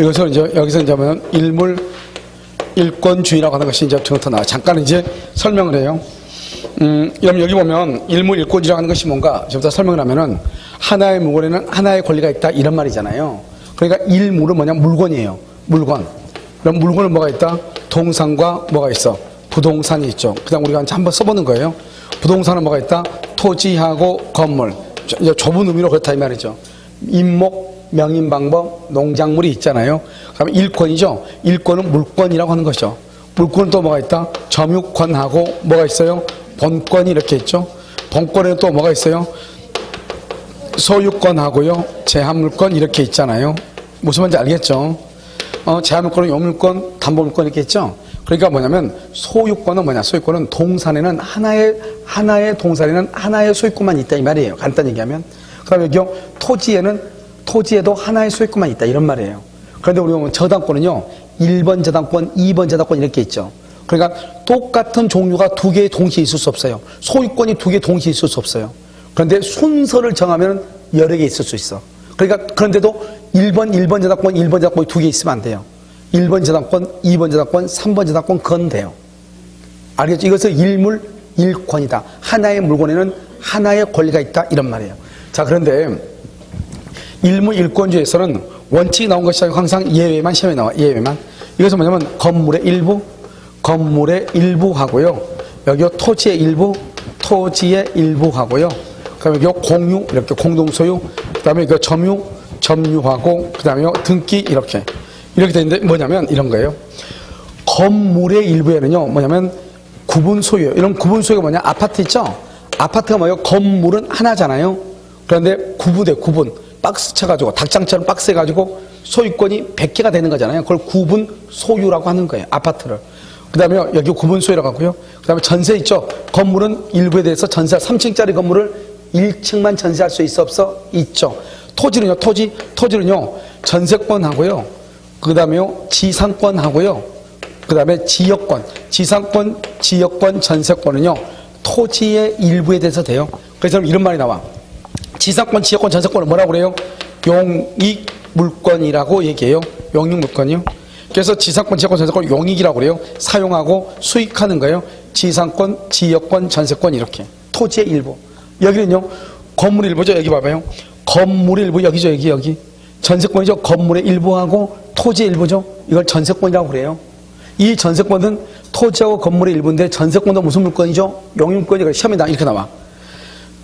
이것을 이제 여기서 이제 보면 일물 일권주의라고 하는 것이 이제 더 나와. 잠깐 이제 설명을 해요. 여러분 여기 보면 일물 일권주의라고 하는 것이 뭔가 지금부터 설명을 하면은 하나의 물건에는 하나의 권리가 있다 이런 말이잖아요. 그러니까 일물은 뭐냐 물건이에요. 물건. 그럼 물건은 뭐가 있다? 동산과 뭐가 있어? 부동산이 있죠. 그다음 우리가 한번 써보는 거예요. 부동산은 뭐가 있다? 토지하고 건물. 이제 좁은 의미로 그렇다 이 말이죠. 임목, 명인방법, 농작물이 있잖아요. 그러면 일권이죠. 일권은 물권이라고 하는 것이죠. 물권은 또 뭐가 있다? 점유권하고 뭐가 있어요? 본권이 이렇게 있죠. 본권에는 또 뭐가 있어요? 소유권하고요. 제한물권 이렇게 있잖아요. 무슨 말인지 알겠죠? 제한물권은 요물권, 담보물권 이렇게 있죠. 그러니까 뭐냐면 소유권은 뭐냐? 소유권은 동산에는 하나의 동산에는 하나의 소유권만 있다 이 말이에요. 간단히 얘기하면. 그다음에 여기요 토지에도 하나의 소유권만 있다 이런 말이에요. 그런데 우리가 보면 저당권은요 1번 저당권, 2번 저당권 이렇게 있죠. 그러니까 똑같은 종류가 두 개 동시에 있을 수 없어요. 소유권이 두 개 동시에 있을 수 없어요. 그런데 순서를 정하면 여러 개 있을 수 있어. 그러니까 그런데도 1번 저당권, 1번 저당권이 두 개 있으면 안 돼요. 1번 저당권, 2번 저당권, 3번 저당권 그건 돼요. 알겠죠? 이것은 일물 일권이다. 하나의 물건에는 하나의 권리가 있다 이런 말이에요. 자, 그런데 일물 일권주의에서는 원칙이 나온 것이 아니고 항상 예외만 시험에 나와. 예외만. 이것은 뭐냐면 건물의 일부 하고요. 여기 토지의 일부 하고요. 그다음에 여기 공유 이렇게 공동 소유. 그다음에 이거 점유하고 그다음에 등기 이렇게 돼 있는데 뭐냐면 이런 거예요. 건물의 일부에는요 뭐냐면 구분 소유예요. 이런 구분 소유가 뭐냐? 아파트 있죠? 아파트가 뭐예요? 건물은 하나잖아요. 그런데 구분 박스 쳐가지고 닭장처럼 박스 해가지고 소유권이 100개가 되는 거잖아요. 그걸 구분 소유라고 하는 거예요. 아파트를. 그 다음에 여기 구분 소유라고 하고요. 그 다음에 전세 있죠. 건물은 일부에 대해서 전세 3층짜리 건물을 1층만 전세할 수 있어 없어? 있죠. 토지는요. 토지는요. 전세권 하고요. 그 다음에요. 지상권 하고요. 그 다음에 지역권. 지역권, 전세권은요. 토지의 일부에 대해서 돼요. 그래서 이런 말이 나와. 지상권, 지역권, 전세권을 뭐라고 그래요? 용익물권이라고 얘기해요. 용익물권이요. 그래서 지상권, 지역권, 전세권 용익이라고 그래요. 사용하고 수익하는 거예요. 지상권, 지역권, 전세권 이렇게. 토지의 일부. 여기는요. 건물의 일부죠. 여기 봐봐요. 건물의 일부 여기죠. 여기. 전세권이죠. 건물의 일부하고 토지의 일부죠. 이걸 전세권이라고 그래요. 이 전세권은 토지하고 건물의 일부인데 전세권도 무슨 물권이죠? 용익물권이 시험에 이렇게 나와.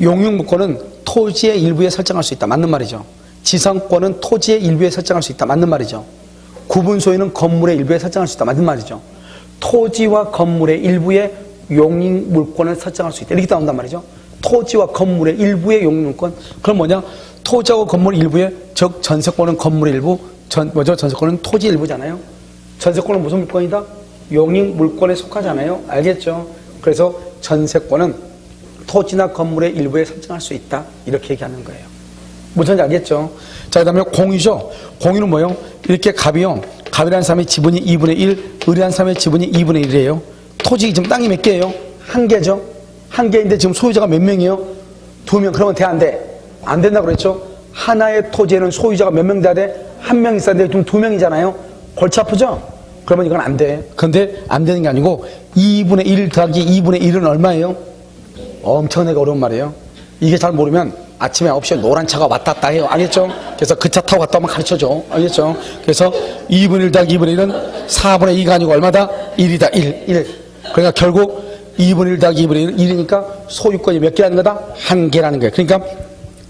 용익물권은 토지의 일부에 설정할 수 있다. 맞는 말이죠. 지상권은 토지의 일부에 설정할 수 있다. 맞는 말이죠. 구분 소유는 건물의 일부에 설정할 수 있다. 맞는 말이죠. 토지와 건물의 일부에 용익물권을 설정할 수 있다. 이렇게 나온단 말이죠. 토지와 건물의 일부의 용익물권. 그럼 뭐냐? 토지하고 건물 일부에 즉 전세권은 건물의 일부, 전세권은 토지 일부잖아요. 전세권은 무슨 물권이다? 용익물권에 속하잖아요. 알겠죠? 그래서 전세권은 토지나 건물의 일부에 설정할 수 있다. 이렇게 얘기하는 거예요. 무슨 말인지 알겠죠? 자, 그 다음에 공유죠. 공유는 뭐예요? 이렇게 갑이요. 갑이라는 사람의 지분이 2분의 1, 을이라는 사람의 지분이 2분의 1이에요. 토지 지금 땅이 몇 개예요? 한 개죠. 한 개인데 지금 소유자가 몇 명이에요? 2명. 그러면 돼, 안 돼? 안 된다고 그랬죠? 하나의 토지에는 소유자가 몇 명 돼야 돼? 한 명 있어야 돼. 지금 2명이잖아요. 골치 아프죠? 그러면 이건 안 돼. 근데 안 되는 게 아니고 2분의 1 더하기 2분의 1은 얼마예요? 엄청나게 어려운 말이에요. 이게 잘 모르면 아침에 9시에 노란 차가 왔다 갔다 해요. 알겠죠? 그래서 그 차 타고 갔다 오면 가르쳐줘. 알겠죠? 그래서 2분의 1 더하기 2분의 1은 4분의 2가 아니고 얼마다? 1이다. 1. 그러니까 결국 2분의 1 더하기 2분의 1은 1이니까 소유권이 몇 개라는 거다? 한 개라는 거예요. 그러니까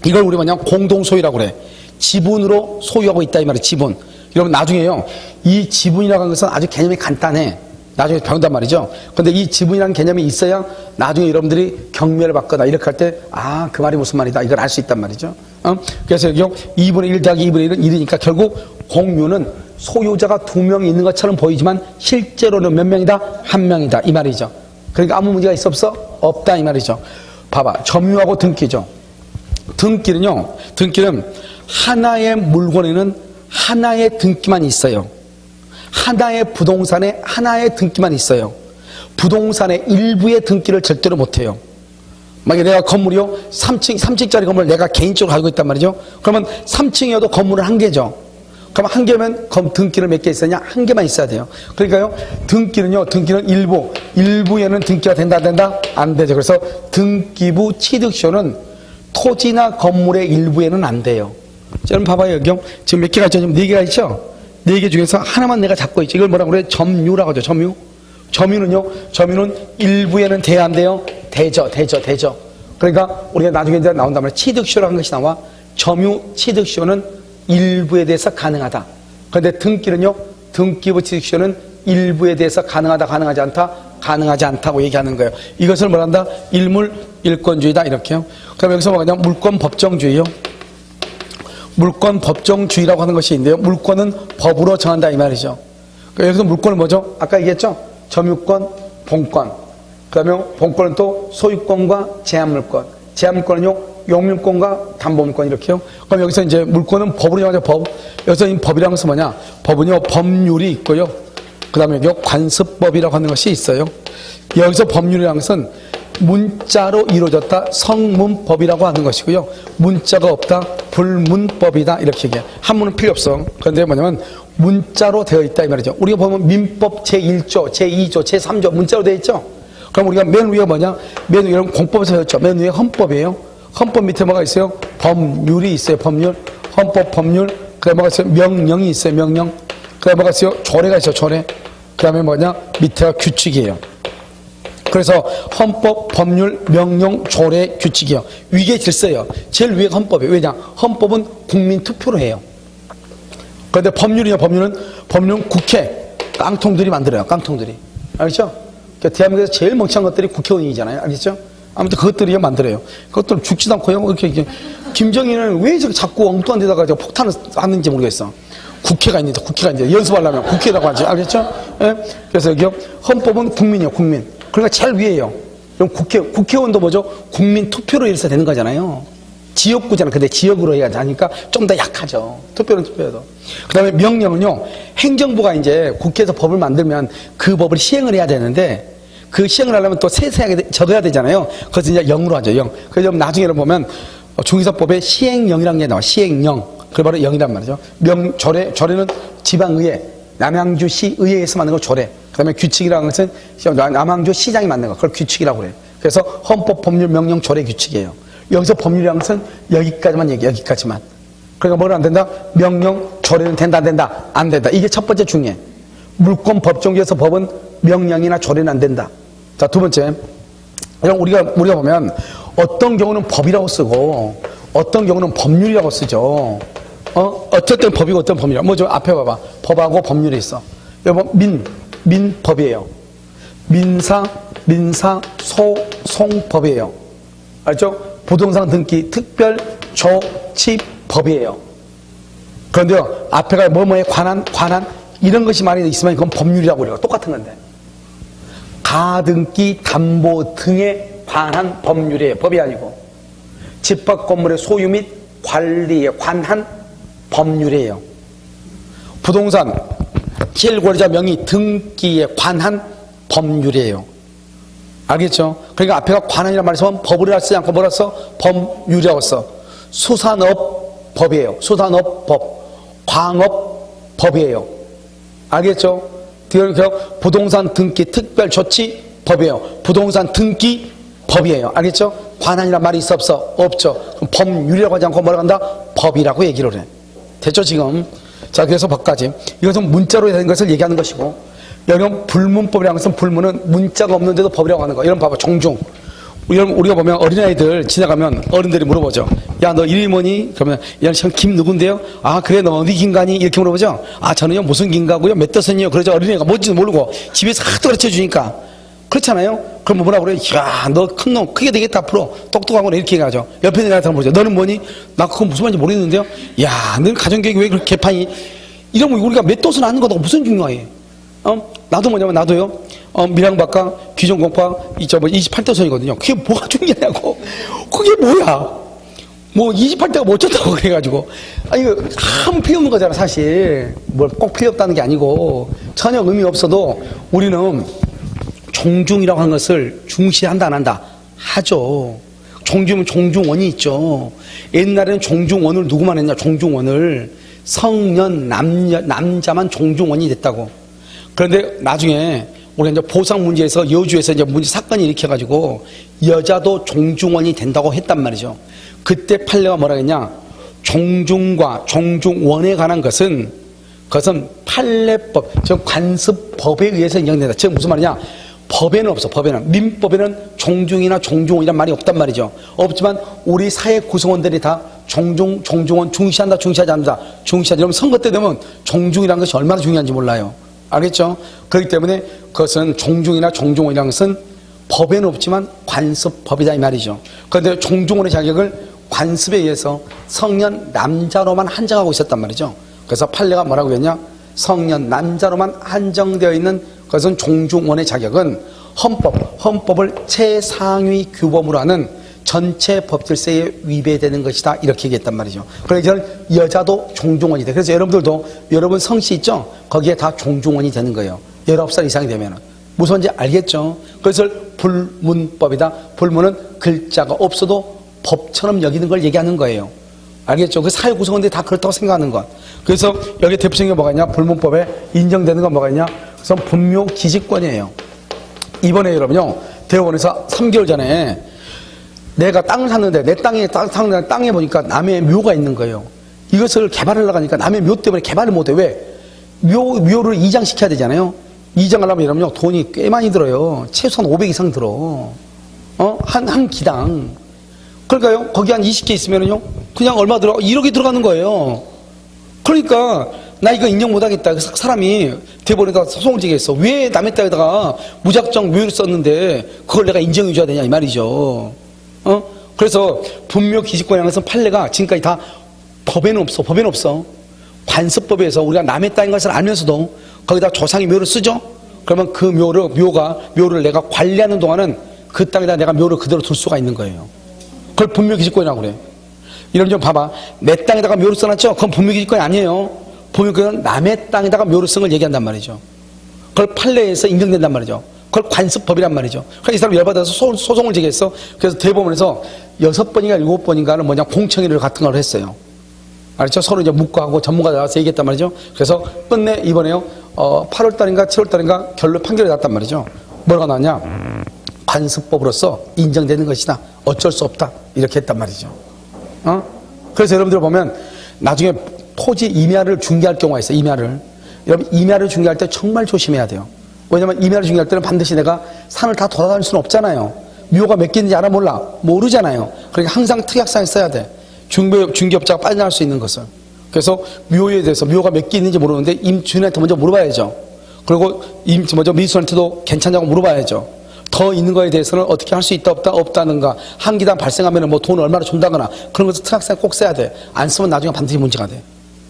이걸 우리 뭐냐? 공동소유라고 그래. 지분으로 소유하고 있다 이 말이에요. 지분. 여러분 나중에요. 이 지분이라고 하는 것은 아주 개념이 간단해. 나중에 배운단 말이죠. 근데 이 지분이라는 개념이 있어야 나중에 여러분들이 경매를 받거나 이렇게 할 때 그 말이 무슨 말이다 이걸 알 수 있단 말이죠. 그래서 여기 2분의 1 더하기 2분의 1은 1이니까 결국 공유는 소유자가 2명 있는 것처럼 보이지만 실제로는 몇 명이다? 1명이다 이 말이죠. 그러니까 아무 문제가 있어 없어? 없다 이 말이죠. 봐봐. 점유하고 등기죠. 등기는 하나의 물건에는 하나의 등기만 있어요. 하나의 부동산에 하나의 등기만 있어요. 부동산의 일부의 등기를 절대로 못해요. 만약에 내가 건물이요 3층짜리 건물을 내가 개인적으로 가지고 있단 말이죠. 그러면 3층이어도 건물은 한 개죠. 그럼 한 개면 등기는 몇 개 있었냐? 한 개만 있어야 돼요. 그러니까요, 등기는 일부에는 등기가 된다, 안 되죠. 그래서 등기부 취득쇼는 토지나 건물의 일부에는 안 돼요. 자, 여러분 봐봐요. 여기 지금 몇 개가 있죠? 지금 4개가 있죠? 4개 중에서 하나만 내가 잡고 있죠. 이걸 뭐라고 그래요? 점유라고 하죠. 점유는 일부에는 돼야 안 돼요? 되죠. 그러니까 우리가 나중에 이제 나온단 말이에요. 취득쇼라는 것이 나와. 점유 취득쇼는 일부에 대해서 가능하다. 그런데 등기부 취득쇼는 일부에 대해서 가능하지 않다고 얘기하는 거예요. 이것을 뭐란다? 일권주의다 이렇게요. 그럼 여기서 뭐냐? 물권 법정주의요. 물권 법정주의라고 하는 것이 있는데요. 물권은 법으로 정한다 이 말이죠. 그러니까 여기서 물권은 뭐죠? 아까 얘기했죠? 점유권, 본권. 그다음에 본권은 또 소유권과 제한물권. 제한물권은요, 용물권과 담보물권 이렇게요. 그럼 여기서 이제 물권은 법으로 정하죠. 법. 여기서 이 법이라는 것은 뭐냐? 법은요, 법률이 있고요. 그다음에 여기 관습법이라고 하는 것이 있어요. 여기서 법률이라는 것은 문자로 이루어졌다 성문법이라고 하는 것이고요. 문자가 없다 불문법이다 이렇게 얘기해요. 한문은 필요 없어. 그런데 뭐냐면 문자로 되어 있다 이 말이죠. 우리가 보면 민법 제1조, 제2조, 제3조 문자로 되어 있죠. 그럼 우리가 맨 위에 뭐냐? 맨 위에는 공법에서 배웠죠. 맨 위에 헌법이에요. 헌법 밑에 뭐가 있어요? 법률이 있어요. 헌법 법률. 그다음에 뭐가 있어요? 명령이 있어요. 명령. 그다음에 뭐가 있어요? 조례가 있어요. 조례. 그다음에 뭐냐? 밑에가 규칙이에요. 그래서 헌법, 법률, 명령, 조례, 규칙이요. 위계 질서예요. 제일 위가 헌법이에요. 왜냐? 헌법은 국민 투표로 해요. 그런데 법률은 국회, 깡통들이 만들어요. 깡통들이. 알겠죠? 그러니까 대한민국에서 제일 멍청한 것들이 국회의원이잖아요. 알겠죠? 아무튼 그것들이 만들어요. 그것들 죽지도 않고요. 이렇게. 김정일은 왜 자꾸 엉뚱한 데다가 폭탄을 쐈는지 모르겠어. 국회가 있는데 연습하려면 국회라고 하지. 알겠죠? 예? 그래서 여기요. 헌법은 국민이요. 국민. 그러니까 제일 위에요. 그럼 국회의원도 뭐죠? 국민 투표로 해서 되는 거잖아요. 지역구잖아. 근데 지역으로 해야 하니까 좀 더 약하죠. 투표는 투표여도. 그 다음에 명령은요, 행정부가 이제 국회에서 법을 만들면 그 법을 시행을 해야 되는데, 그 시행을 하려면 또 세세하게 적어야 되잖아요. 그래서 이제 영으로 하죠, 영. 그래서 나중에는 보면 중의사법에 시행령이라는 게 나와. 시행령. 그게 바로 영이란 말이죠. 조례는 지방의회, 남양주시 의회에서 만든 걸 조례. 그 다음에 규칙이라는 것은 남양주 시장이 만든 거. 그걸 규칙이라고 그래요. 그래서 헌법, 법률, 명령, 조례, 규칙이에요. 여기서 법률이라는 것은 여기까지만 얘기해, 여기까지만. 그러니까 뭐는 안 된다? 명령, 조례는 된다, 안 된다? 안 된다. 이게 첫 번째 중요해. 물권 법정주의에서 법은 명령이나 조례는 안 된다. 자, 두 번째. 우리가 보면 어떤 경우는 법이라고 쓰고 어떤 경우는 법률이라고 쓰죠. 어쩔 땐 법이고 어떤 법률이야. 뭐죠? 앞에 봐봐. 법하고 법률이 있어. 여보, 민법이에요. 민사소송법이에요. 알죠? 부동산 등기 특별조치법이에요. 그런데요, 앞에가 뭐뭐에 관한 이런 것이 많이 있으면 그건 법률이라고 그래요. 똑같은 건데. 가등기 담보 등에 관한 법률이에요. 법이 아니고. 집합 건물의 소유 및 관리에 관한 법률이에요. 부동산 실권자 명의 등기에 관한 법률이에요. 알겠죠? 그러니까 앞에가 관한이라는 말에서 법을 쓰지 않고 뭐라 써? 법률이라고 써. 수산업법이에요. 수산업법. 광업법이에요. 알겠죠? 부동산 등기 특별조치법이에요. 부동산 등기 법이에요. 알겠죠? 관한이란 말이 있어 없어? 없죠. 그럼 법률이라고 하지 않고 뭐라고 한다? 법이라고 얘기를 해. 됐죠 지금? 자, 그래서 법까지. 이것은 문자로 된 것을 얘기하는 것이고, 여러분 불문법이라는 것은 불문은 문자가 없는데도 법이라고 하는 거. 이런 봐봐. 종중. 우리가 보면 어린아이들 지나가면 어른들이 물어보죠. 야, 너 이름이 뭐니? 그러면 야, 저 김 누군데요? 아, 그래, 너 어디 김가니? 이렇게 물어보죠. 아, 저는요 무슨 김가고요, 몇 도선이요. 그러죠. 어린애가 뭔지도 모르고 집에서 하도 가르쳐 주니까. 그렇잖아요. 그럼 뭐라 그래? 야, 너 큰 놈 크게 되겠다 앞으로. 똑똑하구나 이렇게 얘기하죠. 옆에 있는 애한테 물어보죠. 너는 뭐니? 나 그거 무슨 말인지 모르겠는데요. 야, 너는 가정교육이 왜 그렇게 개판이? 이러면 우리가 몇 도선 아는 거다 무슨 중요해? 나도 뭐냐면 나도요. 밀양박과 귀정공파 28도선이거든요. 그게 뭐가 중요하냐고. 그게 뭐야? 뭐 28대가 못 쳤다고 그래가지고. 이거 아무 필요 없는 거잖아 사실. 뭘 꼭 필요 없다는 게 아니고 전혀 의미 없어도 우리는 종중이라고 하는 것을 중시한다 안 한다? 하죠. 종중은 종중원이 있죠. 옛날에는 종중원을 누구만 했냐? 종중원을 성년 남자만 종중원이 됐다고. 그런데 나중에 우리가 이제 보상 문제에서 여주에서 이제 문제 사건이 일으켜가지고 여자도 종중원이 된다고 했단 말이죠. 그때 판례가 뭐라 했냐? 종중과 종중원에 관한 그것은 판례법, 즉 관습법에 의해서 인정된다. 즉 무슨 말이냐? 법에는 없어. 법에는 민법에는 종중이나 종중원이란 말이 없단 말이죠. 없지만 우리 사회 구성원들이 다 종중원 중시한다, 중시하지 않는다, 중시하지. 그러면 선거 때 되면 종중이라는 것이 얼마나 중요한지 몰라요. 알겠죠? 그렇기 때문에 그것은 종중이나 종중원이라는 것은 법에는 없지만 관습법이다 이 말이죠. 그런데 종중원의 자격을 관습에 의해서 성년 남자로만 한정하고 있었단 말이죠. 그래서 판례가 뭐라고 했냐? 성년 남자로만 한정되어 있는 그것은 종중원의 자격은 헌법을 최상위 규범으로 하는 전체 법질서에 위배되는 것이다 이렇게 얘기했단 말이죠. 그래서 여자도 종중원이 돼. 그래서 여러분들도 여러분 성씨 있죠? 거기에 다 종중원이 되는 거예요. 19살 이상이 되면은. 무슨 말인지 알겠죠? 그래서 불문법이다. 불문은 글자가 없어도 법처럼 여기는 걸 얘기하는 거예요. 알겠죠? 그 사회 구성원들이 다 그렇다고 생각하는 것. 그래서 여기 대표적인 게 뭐가 있냐? 불문법에 인정되는 건 뭐가 있냐? 그래서 분묘기지권이에요. 이번에 여러분요, 대법원에서 3개월 전에 내가 땅을 샀는데 내 땅에 보니까 남의 묘가 있는 거예요. 이것을 개발하려고 하니까 남의 묘 때문에 개발을 못해. 왜? 묘를 이장시켜야 되잖아요. 이장하려면 여러분요, 돈이 꽤 많이 들어요. 최소한 500 이상 들어. 한 기당. 그러니까요, 거기 한 20개 있으면은요, 그냥 얼마 들어? 1억이 들어가는 거예요. 그러니까, 나 이거 인정 못하겠다. 그래서 사람이 대법원에다 소송을 제기했어. 왜 남의 땅에다가 무작정 묘를 썼는데, 그걸 내가 인정해줘야 되냐, 이 말이죠. 그래서 분묘기지권이라는 것은 판례가 지금까지 다 법에는 없어. 관습법에서 우리가 남의 땅인 것을 알면서도 거기다 조상의 묘를 쓰죠? 그러면 그 묘를 내가 관리하는 동안은 그 땅에다 내가 묘를 그대로 둘 수가 있는 거예요. 그걸 분묘기지권이라고 그래. 이런 좀 봐봐. 내 땅에다가 묘를 써놨죠? 그건 분묘기지권이 아니에요. 분묘기지권은 남의 땅에다가 묘를 쓴 걸 얘기한단 말이죠. 그걸 판례에서 인정된단 말이죠. 그걸 관습법이란 말이죠. 그러니까 이 사람 열받아서 소송을 제기했어. 그래서 대법원에서 6번인가 7번인가는 공청회를 같은 걸 했어요. 알죠? 서로 이제 묵고하고 전문가 나와서 얘기했단 말이죠. 그래서 끝내 이번에요, 8월달인가 7월달인가 판결이 났단 말이죠. 뭐가 나왔냐? 관습법으로서 인정되는 것이다. 어쩔 수 없다. 이렇게 했단 말이죠. 그래서 여러분들 보면 나중에 토지 임야를 중개할 경우가 있어요. 여러분, 임야를 중개할 때 정말 조심해야 돼요. 왜냐면 임야를 중개할 때는 반드시 내가 산을 다 돌아다닐 수는 없잖아요. 묘가 몇 개 있는지 알아 몰라? 모르잖아요. 그러니까 항상 특약사에 써야 돼. 중개업자가 빠져나갈 수 있는 것을. 그래서 묘에 대해서 묘가 몇 개 있는지 모르는데 임주인한테 먼저 물어봐야죠. 그리고 먼저 미수한테도 괜찮냐고 물어봐야죠. 더 있는 거에 대해서는 어떻게 할 수 있다 없다는가, 한기단 발생하면 뭐 돈 얼마나 준다거나 그런 것을 특약사에 꼭 써야 돼. 안 쓰면 나중에 반드시 문제가 돼.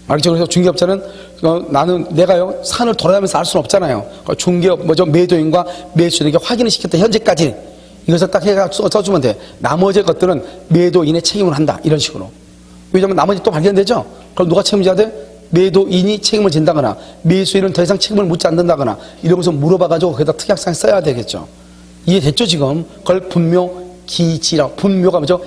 알겠죠? 그래서 중개업자는 내가요 산을 돌아다니면서 알 수는 없잖아요. 중개업 매도인과 매수인에게 확인을 시켰다 현재까지 이것을 딱 해서 써주면 돼. 나머지 것들은 매도인의 책임을 한다 이런 식으로. 왜냐면 나머지 또 발견되죠? 그럼 누가 책임져야 돼? 매도인이 책임을 진다거나 매수인은 더 이상 책임을 묻지 않는다거나 이러면서 물어봐가지고 거기다 특약상에 써야 되겠죠. 이해됐죠 지금? 그걸 분묘기지라고. 분묘가 뭐죠?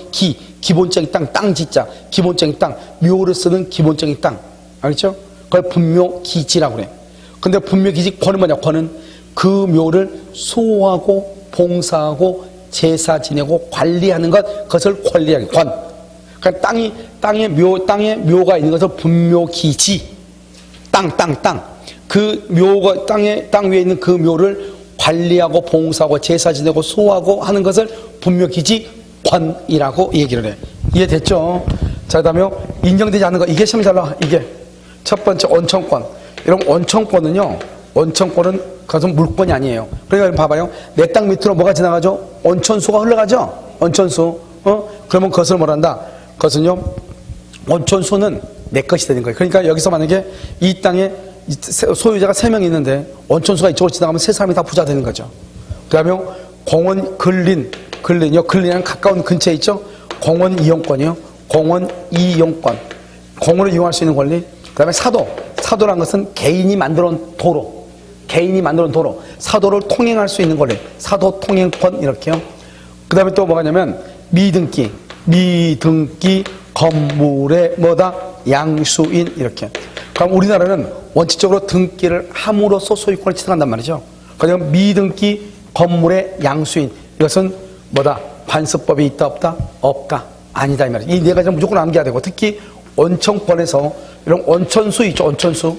기본적인 땅 짓자. 기본적인 땅, 묘를 쓰는 기본적인 땅. 알겠죠? 그걸 분묘기지라고 그래. 근데 분묘기지 권은 뭐냐? 권은 그 묘를 수호하고 봉사하고 제사 지내고 관리하는 것, 그것을 관리하기 권. 그러니까 땅에 묘가 있는 것을 분묘기지. 땅. 그 묘가 땅 위에 있는 그 묘를 관리하고 봉사하고 제사 지내고 수호하고 하는 것을 분묘기지권이라고 얘기를 해. 이해됐죠? 자, 그 다음에 인정되지 않는 거. 이게 시험 잘 나와. 이게 첫 번째 원청권. 여러분, 원청권은 그것은 물권이 아니에요. 그러니까 봐봐요. 내 땅 밑으로 뭐가 지나가죠? 온천수가 흘러가죠? 온천수. 그러면 그것을 뭐란다? 그것은요, 온천수는 내 것이 되는 거예요. 그러니까 여기서 만약에 이 땅에 소유자가 3명이 있는데 온천수가 이쪽으로 지나가면 3사람이 다 부자 되는 거죠. 그 다음에 공원 근린이랑 가까운 근처에 있죠? 공원 이용권이요. 공원 이용권. 공원을 이용할 수 있는 권리. 그 다음에 사도란 것은 개인이 만들어 놓은 도로. 사도를 통행할 수 있는 권리. 사도 통행권 이렇게요. 그 다음에 또 뭐가 있냐면 미등기 건물의 뭐다? 양수인. 이렇게. 그럼 우리나라는 원칙적으로 등기를 함으로써 소유권을 취득한단 말이죠. 그냥 미등기 건물의 양수인. 이것은 뭐다? 관습법이 있다 없다? 없다. 아니다 이 말이죠. 이 네 가지는 무조건 암기해야 되고, 특히 온천권에서 이런 온천수 있죠. 온천수.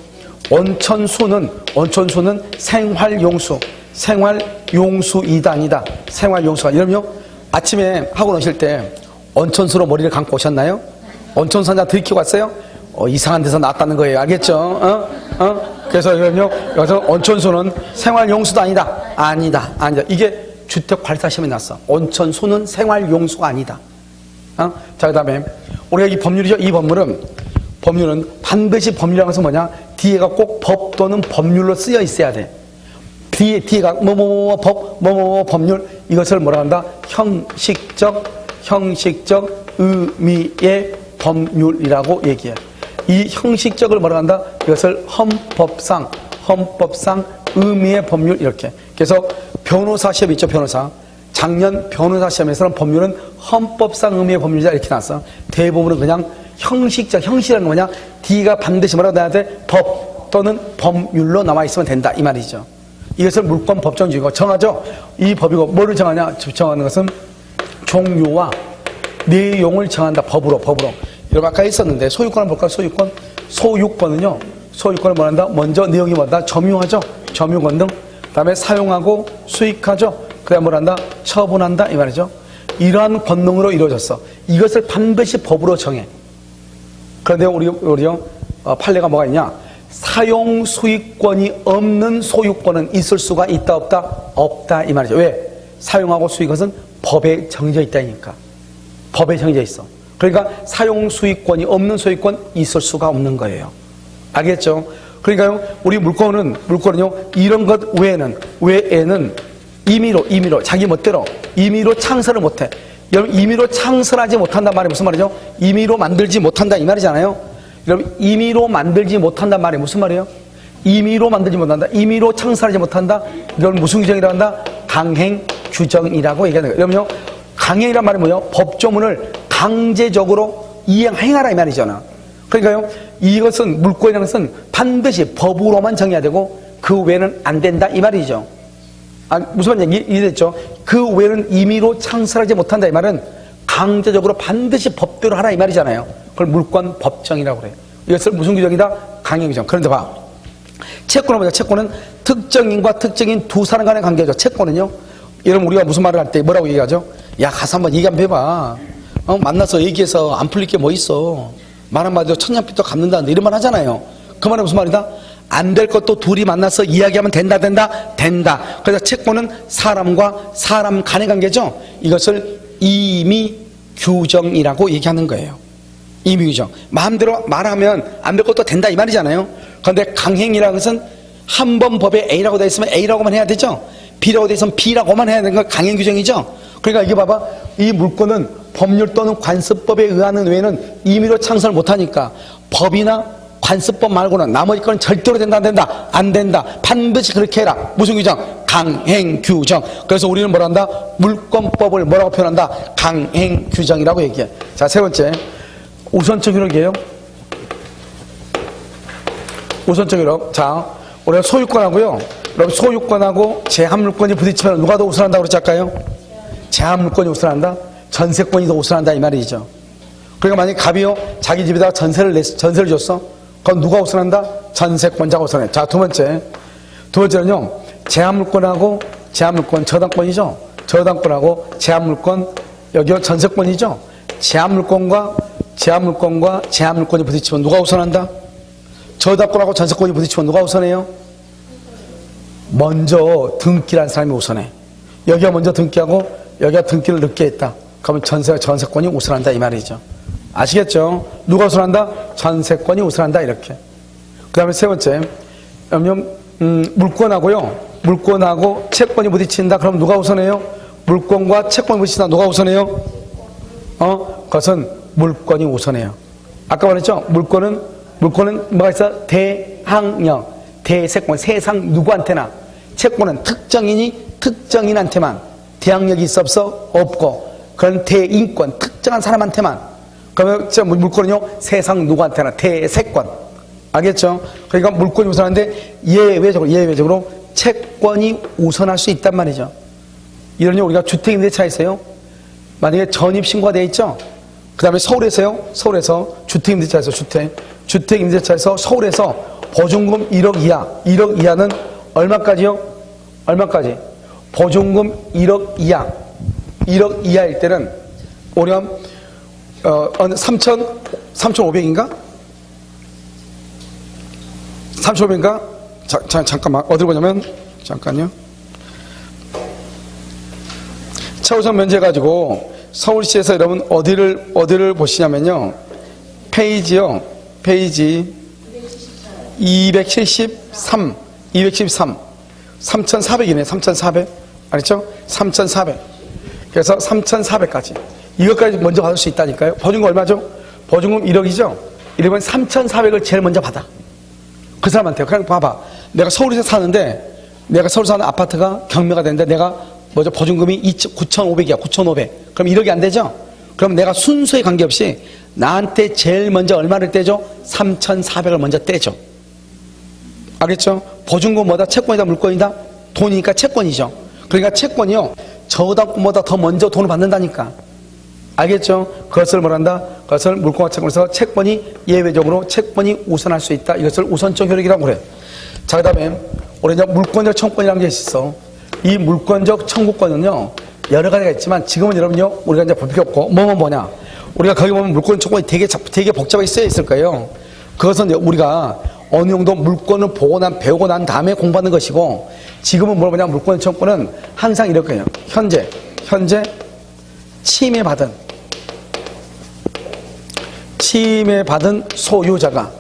온천수는 생활용수. 생활용수 2단이다. 생활용수가. 이러면요, 아침에 학원 오실 때 온천수로 머리를 감고 오셨나요? 온천수 한잔 들이키고 왔어요? 이상한 데서 나왔다는 거예요. 알겠죠? 그래서 이러면요, 여기서 온천수는 생활용수도 아니다. 아니다. 이게 주택관리사 시험에 났어. 온천수는 생활용수가 아니다. 자, 그 다음에 우리가 이 법률이죠. 이 법률은 반드시 법률이라는 것은 뭐냐? 뒤에가 꼭 법 또는 법률로 쓰여 있어야 돼. 뒤에가 법률. 이것을 뭐라 한다? 형식적 의미의 법률이라고 얘기해. 이 형식적을 뭐라 한다? 이것을 헌법상 의미의 법률. 이렇게. 그래서 변호사 시험 있죠. 변호사. 작년 변호사 시험에서는 법률은 헌법상 의미의 법률이다 이렇게 나왔어. 대부분은 그냥 형식이라는 건 뭐냐? D가 반드시 뭐라고 나와야 돼? 법 또는 법률로 나와 있으면 된다 이 말이죠. 이것을 물권 법정주의고 정하죠. 이 법이고 뭐를 정하냐? 정하는 것은 종류와 내용을 정한다. 법으로. 이런 아까 있었는데 소유권을 볼까요? 소유권은요. 소유권을 뭐 한다? 먼저 내용이 뭐다? 점유하죠. 점유권 등. 그다음에 사용하고 수익하죠. 그다음에 뭘 한다? 처분한다 이 말이죠. 이러한 권능으로 이루어졌어. 이것을 반드시 법으로 정해. 그런데 우리요 판례가 뭐가 있냐? 사용 수익권이 없는 소유권은 있을 수가 있다 없다? 없다 이 말이죠. 왜? 사용하고 수익것은 법에 정해져 있다니까. 법에 정해져 있어. 그러니까 사용 수익권이 없는 소유권 있을 수가 없는 거예요. 알겠죠? 그러니까요, 우리 물권은요, 이런 것 외에는 임의로, 자기 멋대로, 임의로 창설을 못해. 여러분, 임의로 창설하지 못한단 말이 무슨 말이죠? 임의로 만들지 못한다, 이 말이잖아요? 여러분, 임의로 만들지 못한단 말이 무슨 말이에요? 임의로 만들지 못한다, 임의로 창설하지 못한다, 이걸 무슨 규정이라고 한다? 강행 규정이라고 얘기하는 거예요. 여러분요, 강행이란 말이 뭐예요? 법조문을 강제적으로 행하라, 이 말이잖아. 그러니까요, 이것은, 물권이라는 것은 반드시 법으로만 정해야 되고, 그 외에는 안 된다, 이 말이죠. 무슨 말인지 이해됐죠? 그 외에는 임의로 창설하지 못한다, 이 말은 강제적으로 반드시 법대로 하라, 이 말이잖아요. 그걸 물권 법정이라고 그래요. 이것을 무슨 규정이다? 강행 규정. 그런데 봐. 채권을 보자. 채권은 특정인과 특정인 두 사람 간의 관계죠. 채권은요. 여러분, 우리가 무슨 말을 할 때 뭐라고 얘기하죠? 야, 가서 한번 얘기 한번 해봐. 만나서 얘기해서 안 풀릴 게 뭐 있어. 말 한마디로 천냥빚도 갚는다는데 이런 말 하잖아요. 그 말은 무슨 말이다? 안 될 것도 둘이 만나서 이야기하면 된다. 그래서 채권은 사람과 사람 간의 관계죠. 이것을 임의 규정이라고 얘기하는 거예요. 임의 규정. 마음대로 말하면 안 될 것도 된다 이 말이잖아요. 그런데 강행이라는 것은 한 번 법에 A라고 되어 있으면 A라고만 해야 되죠. B라고 되어 있으면 B라고만 해야 되는 건 강행 규정이죠. 그러니까 이게 봐봐. 이 물권은 법률 또는 관습법에 의하는 외에는 임의로 창설 못하니까 법이나 관습법 말고는 나머지 건 절대로 된다 안 된다 반드시 그렇게 해라. 무슨 규정? 강행 규정. 그래서 우리는 뭐라 한다? 물권법을 뭐라고 표현한다? 강행 규정이라고 얘기해. 자, 세 번째 우선적 효력이에요. 우선적 효력. 자, 우리가 소유권하고요, 여러분, 소유권하고 제한물권이 부딪히면 누가 더 우선한다고 그러지 않을까요? 제한물권이 우선한다? 전세권이 더 우선한다 이 말이죠. 그러니까 만약에 갑이요 자기 집에다가 전세를 줬어. 그럼 누가 우선한다? 전세권자가 우선해. 자, 두 번째는요, 제한물권하고 제한물권, 저당권이죠. 저당권하고 제한물권, 여기요 전세권이죠. 제한물권과 제한물권이 부딪히면 누가 우선한다? 저당권하고 전세권이 부딪히면 누가 우선해요? 먼저 등기란 사람이 우선해. 여기가 먼저 등기하고 여기가 등기를 늦게 했다. 그러면 전세권이 우선한다 이 말이죠. 아시겠죠? 누가 우선한다? 전세권이 우선한다 이렇게. 그 다음에 세 번째, 물권하고 채권이 부딪힌다. 그럼 누가 우선해요? 물권과 채권이 부딪힌다. 누가 우선해요? 그것은 물권이 우선해요. 아까 말했죠? 물권은 뭐가 있어? 대항령, 대세권, 세상 누구한테나. 채권은 특정인한테만 대항력이 있어 없어? 없고. 그런 대인권, 특정한 사람한테만. 그러면 물권은요, 세상 누구한테나 대세권. 알겠죠? 그러니까 물권이 우선한데 예외적으로 채권이 우선할 수 있단 말이죠. 이런요, 우리가 주택임대차 있어요. 만약에 전입신고가 돼 있죠? 그 다음에 서울에서 주택임대차에서 주택임대차에서 서울에서 보증금 1억 이하는 얼마까지요? 얼마까지? 보증금 1억 이하일 때는 오렴 3,500인가? 3,500인가? 잠깐만, 어디로 보냐면, 잠깐요. 차우선 면제 가지고 서울시에서 여러분 어디를 보시냐면요. 페이지 273. 3,400이네, 3,400. 알겠죠? 3,400. 그래서 3,400까지. 이것까지 먼저 받을 수 있다니까요. 보증금 얼마죠? 보증금 1억이죠? 이러면 3,400을 제일 먼저 받아. 그 사람한테. 그냥 봐봐. 내가 서울에서 사는데, 내가 서울 사는 아파트가 경매가 되는데, 내가 보증금이 9,500이야, 9,500. 그럼 1억이 안 되죠? 그럼 내가 순서에 관계없이 나한테 제일 먼저 얼마를 떼죠? 3,400을 먼저 떼죠. 알겠죠? 보증금 뭐다? 채권이다? 물권이다? 돈이니까 채권이죠. 그러니까 채권이요, 저당권보다 더 먼저 돈을 받는다니까. 알겠죠? 그것을 뭐란다? 그것을 물권과 채권에서 채권이 예외적으로 채권이 우선할 수 있다. 이것을 우선적 효력이라고 그래. 자, 그 다음에 우리 이제 물권적 청구권이라는 게 있어. 이 물권적 청구권은요, 여러 가지가 있지만 지금은 여러분요, 우리가 이제 볼 필요 없고, 뭐냐. 우리가 거기 보면 물권 청구권이 되게 복잡하게 쓰여 있을 거예요. 그것은 우리가 어느 정도 물권을 배우고 난 다음에 공부하는 것이고, 지금은 뭐냐, 물권 청구권은 항상 이럴 거예요. 현재 침해받은 소유자가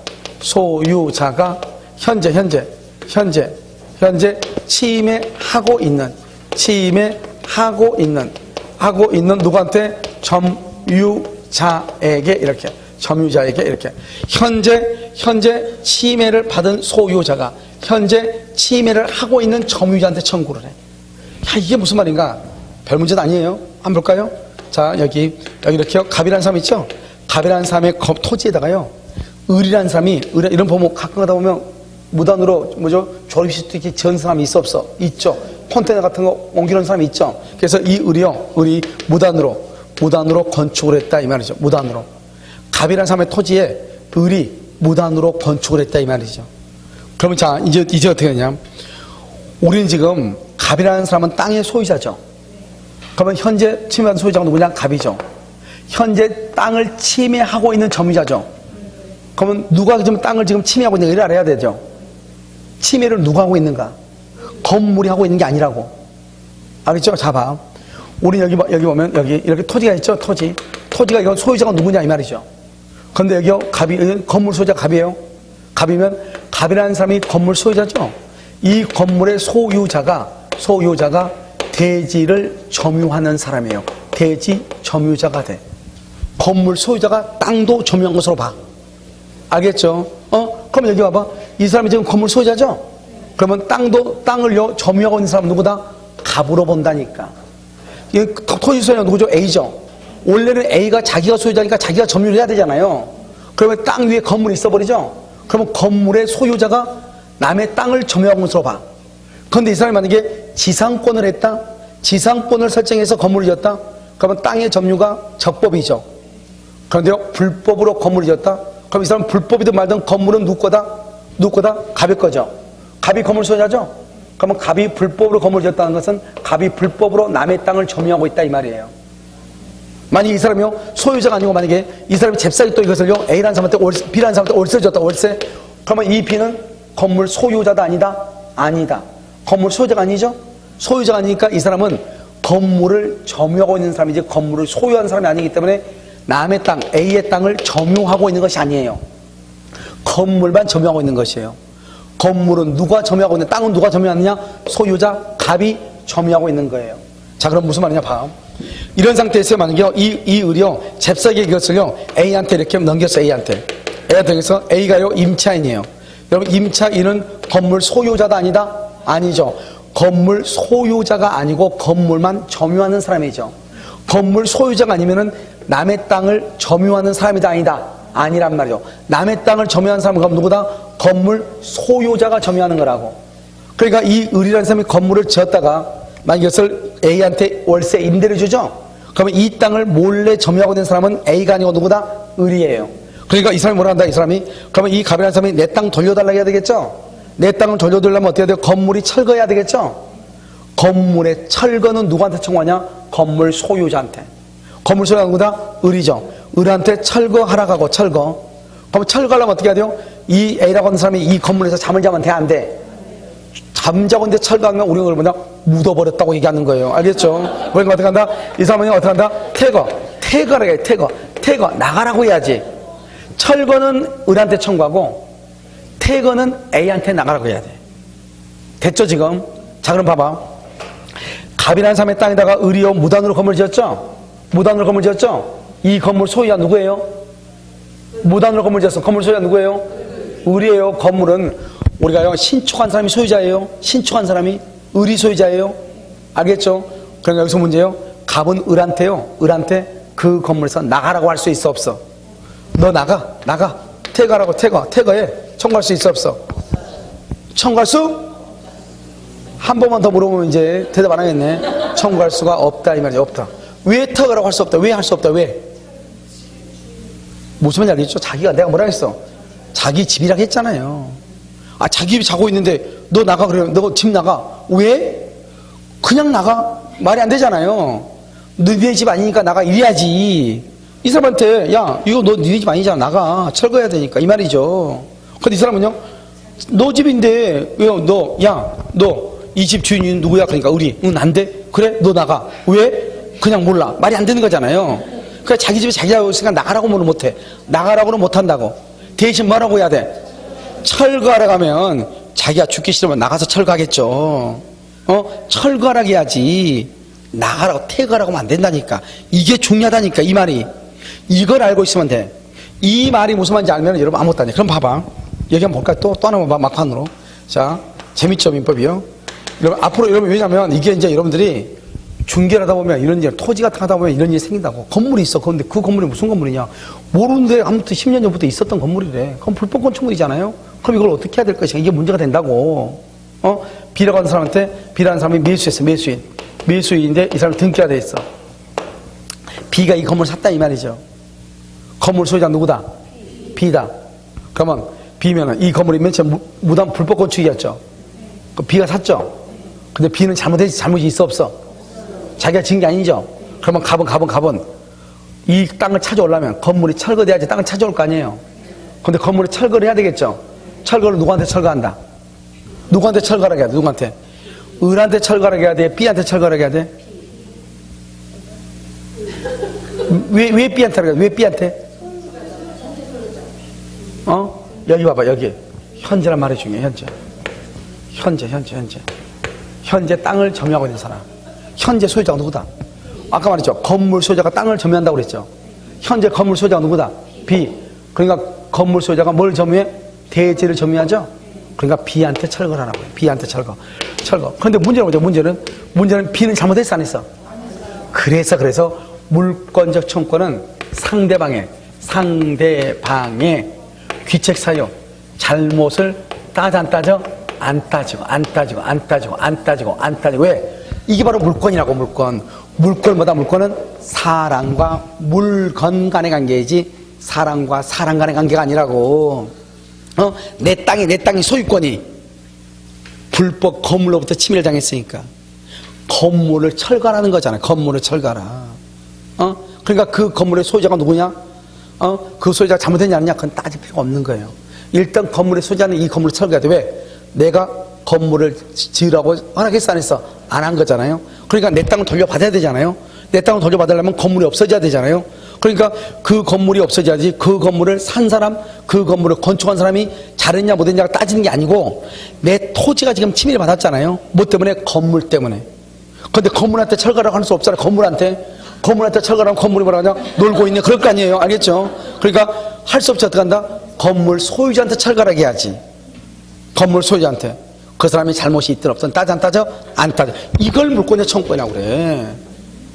현재 침해하고 있는 누구한테? 점유자에게 이렇게 현재 침해를 받은 소유자가 현재 침해를 하고 있는 점유자한테 청구를 해. 야, 이게 무슨 말인가? 별 문제는 아니에요. 한번 볼까요? 자, 여기 이렇게 갑이라는 사람 있죠? 갑이라는 사람의 토지에다가요, 을이라는 사람이, 이런 보면 가끔 가다 보면 무단으로 조립시도 이렇게 지은 사람이 있어 없어? 있죠. 컨테이너 같은 거 옮기는 사람이 있죠. 그래서 이 을이 무단으로 건축을 했다 이 말이죠. 무단으로. 갑이라는 사람의 토지에 을이 무단으로 건축을 했다 이 말이죠. 그러면 자, 이제 어떻게 되냐? 우리는 지금 갑이라는 사람은 땅의 소유자죠. 그러면 현재 침해받은 소유자가 누구냐? 갑이죠. 현재 땅을 침해하고 있는 점유자죠. 그러면 누가 지금 땅을 지금 침해하고 있는가? 이를 알아야 되죠. 침해를 누가 하고 있는가? 건물이 하고 있는 게 아니라고. 알겠죠? 자, 봐. 우리 여기 보면 여기 이렇게 토지가 있죠? 토지가 이건 소유자가 누구냐 이 말이죠. 그런데 여기요, 건물 소유자 갑이에요. 갑이면 갑이라는 사람이 건물 소유자죠. 이 건물의 소유자가 대지를 점유하는 사람이에요. 대지 점유자가 돼. 건물 소유자가 땅도 점유한 것으로 봐. 알겠죠? 그럼 여기 봐봐. 이 사람이 지금 건물 소유자죠? 그러면 땅을요, 점유하고 있는 사람 누구다? 갑으로 본다니까. 이 토지 소유자 누구죠? A죠. 원래는 A가 자기가 소유자니까 자기가 점유를 해야 되잖아요. 그러면 땅 위에 건물이 있어버리죠? 그러면 건물의 소유자가 남의 땅을 점유하고 있는 것으로 봐. 그런데 이 사람이 만약에 지상권을 했다? 지상권을 설정해서 건물을 지었다? 그러면 땅의 점유가 적법이죠. 그런데요, 불법으로 건물을 지었다? 그럼 이 사람은 불법이든 말든 건물은 누구 거다? 갑의 거죠. 갑이 건물 소유자죠? 그러면 갑이 불법으로 건물을 지었다는 것은 갑이 불법으로 남의 땅을 점유하고 있다 이 말이에요. 만약에 이 사람이요, 소유자가 아니고 만약에 이 사람이 잽싸게 또 이것을요, A라는 사람한테 B라는 사람한테 월세를 줬다, 월세. 그러면 이 B는 건물 소유자다 아니다. 건물 소유자가 아니죠? 소유자가 아니니까 이 사람은 건물을 점유하고 있는 사람이지 건물을 소유하는 사람이 아니기 때문에 남의 땅, A의 땅을 점유하고 있는 것이 아니에요. 건물만 점유하고 있는 것이에요. 건물은 누가 점유하고 있는, 땅은 누가 점유하느냐? 소유자, 갑이 점유하고 있는 거예요. 자, 그럼 무슨 말이냐, 봐. 이런 상태에서 만약에 이 을이요, 잽싸게 이것을요, A한테 이렇게 넘겼어, A한테 여기서 A가요, 임차인이에요. 여러분, 임차인은 건물 소유자다 아니죠. 건물 소유자가 아니고 건물만 점유하는 사람이죠. 건물 소유자가 아니면은 남의 땅을 점유하는 사람이다 아니다? 아니란 말이죠. 남의 땅을 점유하는 사람은 그럼 누구다? 건물 소유자가 점유하는 거라고. 그러니까 이 을이라는 사람이 건물을 지었다가 만약 이것을 A한테 월세 임대를 주죠. 그러면 이 땅을 몰래 점유하고 있는 사람은 A가 아니고 누구다? 을이에요. 그러니까 이 사람이 뭐라 한다? 이 사람이 그러면 이 갑이라는 사람이 내 땅 돌려달라고 해야 되겠죠. 내 땅을 돌려달라면 어떻게 해야 돼요? 건물이 철거해야 되겠죠. 건물의 철거는 누구한테 청구하냐? 건물 소유자한테. 건물 소유자가 누구다? 을이죠. 을한테 철거하라고 하고 철거. 그럼 철거하려면 어떻게 해야 돼요? 이 A라고 하는 사람이 이 건물에서 잠을 자면 돼? 안 돼? 잠자고 있는데 철거하면 우리가 그걸 뭐냐? 묻어버렸다고 얘기하는 거예요. 알겠죠? 그러니까 어떻게 한다? 이 사람은 어떻게 한다? 퇴거라고 해. 퇴거. 나가라고 해야지. 철거는 을한테 청구하고 퇴거는 A한테 나가라고 해야 돼. 됐죠 지금? 자 그럼 봐봐. 갑이라는 사람의 땅에다가 을이요 무단으로 건물 지었죠? 무단으로 건물 지었죠? 이 건물 소유자 누구예요? 무단으로 건물 지었어. 건물 소유자 누구예요? 을이에요. 건물은 우리가요 신축한 사람이 소유자예요. 신축한 사람이 을이 소유자예요. 알겠죠? 그러니까 여기서 문제예요. 갑은 을한테 그 건물에서 나가라고 할 수 있어 없어? 너 나가. 퇴거하라고 퇴거해. 청구할 수 있어 없어? 청구할 수? 한 번만 더 물어보면 이제 대답 안 하겠네. 청구할 수가 없다 이 말이죠. 없다. 왜 퇴거라고 할 수 없다? 왜 할 수 없다? 왜? 무슨 말인지 알겠죠? 자기가 내가 뭐라 했어? 자기 집이라고 했잖아요. 아 자기 집이 자고 있는데 너 나가 그러면 너 집 나가. 왜? 그냥 나가. 말이 안 되잖아요. 너네 집 아니니까 나가 이래야지. 이 사람한테 야 이거 너 니네 집 아니잖아. 나가. 철거해야 되니까 이 말이죠. 근데 이 사람은요 너 집인데 너 이 집 주인이 누구야? 그러니까 을이. 응 안 돼? 그래? 너 나가. 왜? 그냥 몰라. 말이 안 되는 거잖아요. 그러니까 자기 집에 자기가 있으니까 나가라고는 못해. 나가라고는 못한다고. 대신 뭐라고 해야 돼? 철거하라고 하면 자기가 죽기 싫으면 나가서 철거하겠죠. 철거하라고 해야지. 나가라고 퇴거하라고 하면 안 된다니까. 이게 중요하다니까 이 말이. 이걸 알고 있으면 돼. 이 말이 무슨 말인지 알면 여러분 아무것도 아니야. 그럼 봐봐. 얘기 한번 볼까요? 또 하나만 봐. 막판으로. 자, 재밌죠 민법이요. 여러분 앞으로 여러분 왜냐면 이게 이제 여러분들이 중개를 하다 보면 이런 일, 토지 같은 거 하다 보면 이런 일이 생긴다고. 건물이 있어. 그런데 그 건물이 무슨 건물이냐? 모르는데 아무튼 10년 전부터 있었던 건물이래. 그럼 불법 건축물이잖아요. 그럼 이걸 어떻게 해야 될 것이냐? 이게 문제가 된다고. B라고 하는 사람한테 B라는 사람이 매수했어. 매수인인데 이 사람이 등기가 돼 있어. B가 이 건물을 샀다 이 말이죠. 건물 소유자 누구다? B다. 그러면 B면은 이 건물이 맨 처음 무단 불법 건축이었죠. 그 B가 샀죠. 근데 B는 잘못이 있어 없어? 자기가 지은 게 아니죠. 그러면 갑은 이 땅을 찾아오려면 건물이 철거돼야지 땅을 찾아올 거 아니에요. 근데 건물이 철거를 해야 되겠죠. 철거를 누구한테 철거한다? 누구한테 철거하게 해야 돼? 누구한테? 을한테 철거하게 해야 돼? B한테 철거하게 해야 돼? 왜 B한테 하게 돼? 왜 B한테? 여기 봐봐 여기 현재란 말이 중요해. 현재 땅을 점유하고 있는 사람. 현재 소유자가 누구다? 아까 말했죠. 건물 소유자가 땅을 점유한다고 그랬죠. 현재 건물 소유자가 누구다? B. 그러니까 건물 소유자가 뭘 점유해? 대지를 점유하죠. 그러니까 B한테 철거를 하라고요. B한테 철거. 그런데 문제는 뭐죠? 문제는 B는 잘못했어 안 했어? 그래서 물권적 청구권은 상대방의 귀책 사유 잘못을 따져 안 따지고 왜? 이게 바로 물권이라고. 물권은 사람과 물건 간의 관계이지 사람과 사람 간의 관계가 아니라고. 내 땅이 소유권이 불법 건물로부터 침해를 당했으니까 건물을 철거하라는 거잖아요. 건물을 철거하라. 그러니까 그 건물의 소유자가 누구냐? 그 소유자가 잘못했냐 아니냐? 그건 따질 필요가 없는 거예요. 일단 건물의 소유자는 이 건물을 철거해야 돼. 왜? 내가 건물을 지으라고 허락했어 안 했어? 안 한 거잖아요. 그러니까 내 땅을 돌려받아야 되잖아요. 내 땅을 돌려받으려면 건물이 없어져야 되잖아요. 그러니까 그 건물이 없어져야지 그 건물을 산 사람, 그 건물을 건축한 사람이 잘했냐 못했냐가 따지는 게 아니고 내 토지가 지금 침해를 받았잖아요. 뭐 때문에? 건물 때문에. 근데 건물한테 철거라고 할 수 없잖아요. 건물한테 철거라면 건물이 뭐라 하냐? 놀고 있네. 그럴 거 아니에요. 알겠죠? 그러니까 할 수 없이 어떻게 한다? 건물 소유자한테 철거라고 해야지. 건물 소유자한테. 그 사람이 잘못이 있든 없든 따져 안 따져? 안 따져. 이걸 물권적 청구권이라고 그래.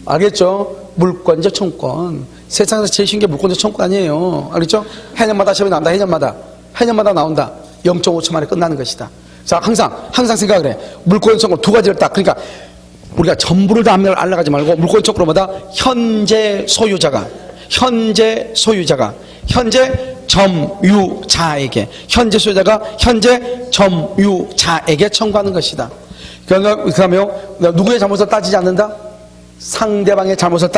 알겠죠? 물권적 청구권. 세상에서 제일 쉬운 게 물권적 청구 아니에요. 알겠죠? 해년마다 시험이 나온다. 해년마다 나온다. 0.5초 만에 끝나는 것이다. 자, 항상 생각을 해. 물권적 청구 두 가지를 딱. 그러니까 우리가 전부를 다 알아가지 말고 물권적 청구로마다 현재 소유자가 현재 점유자에게 현재 소유자가 현재 점유자에게 청구하는 것이다. 그러면 누구의 잘못을 따지지 않는다? 상대방의 잘못을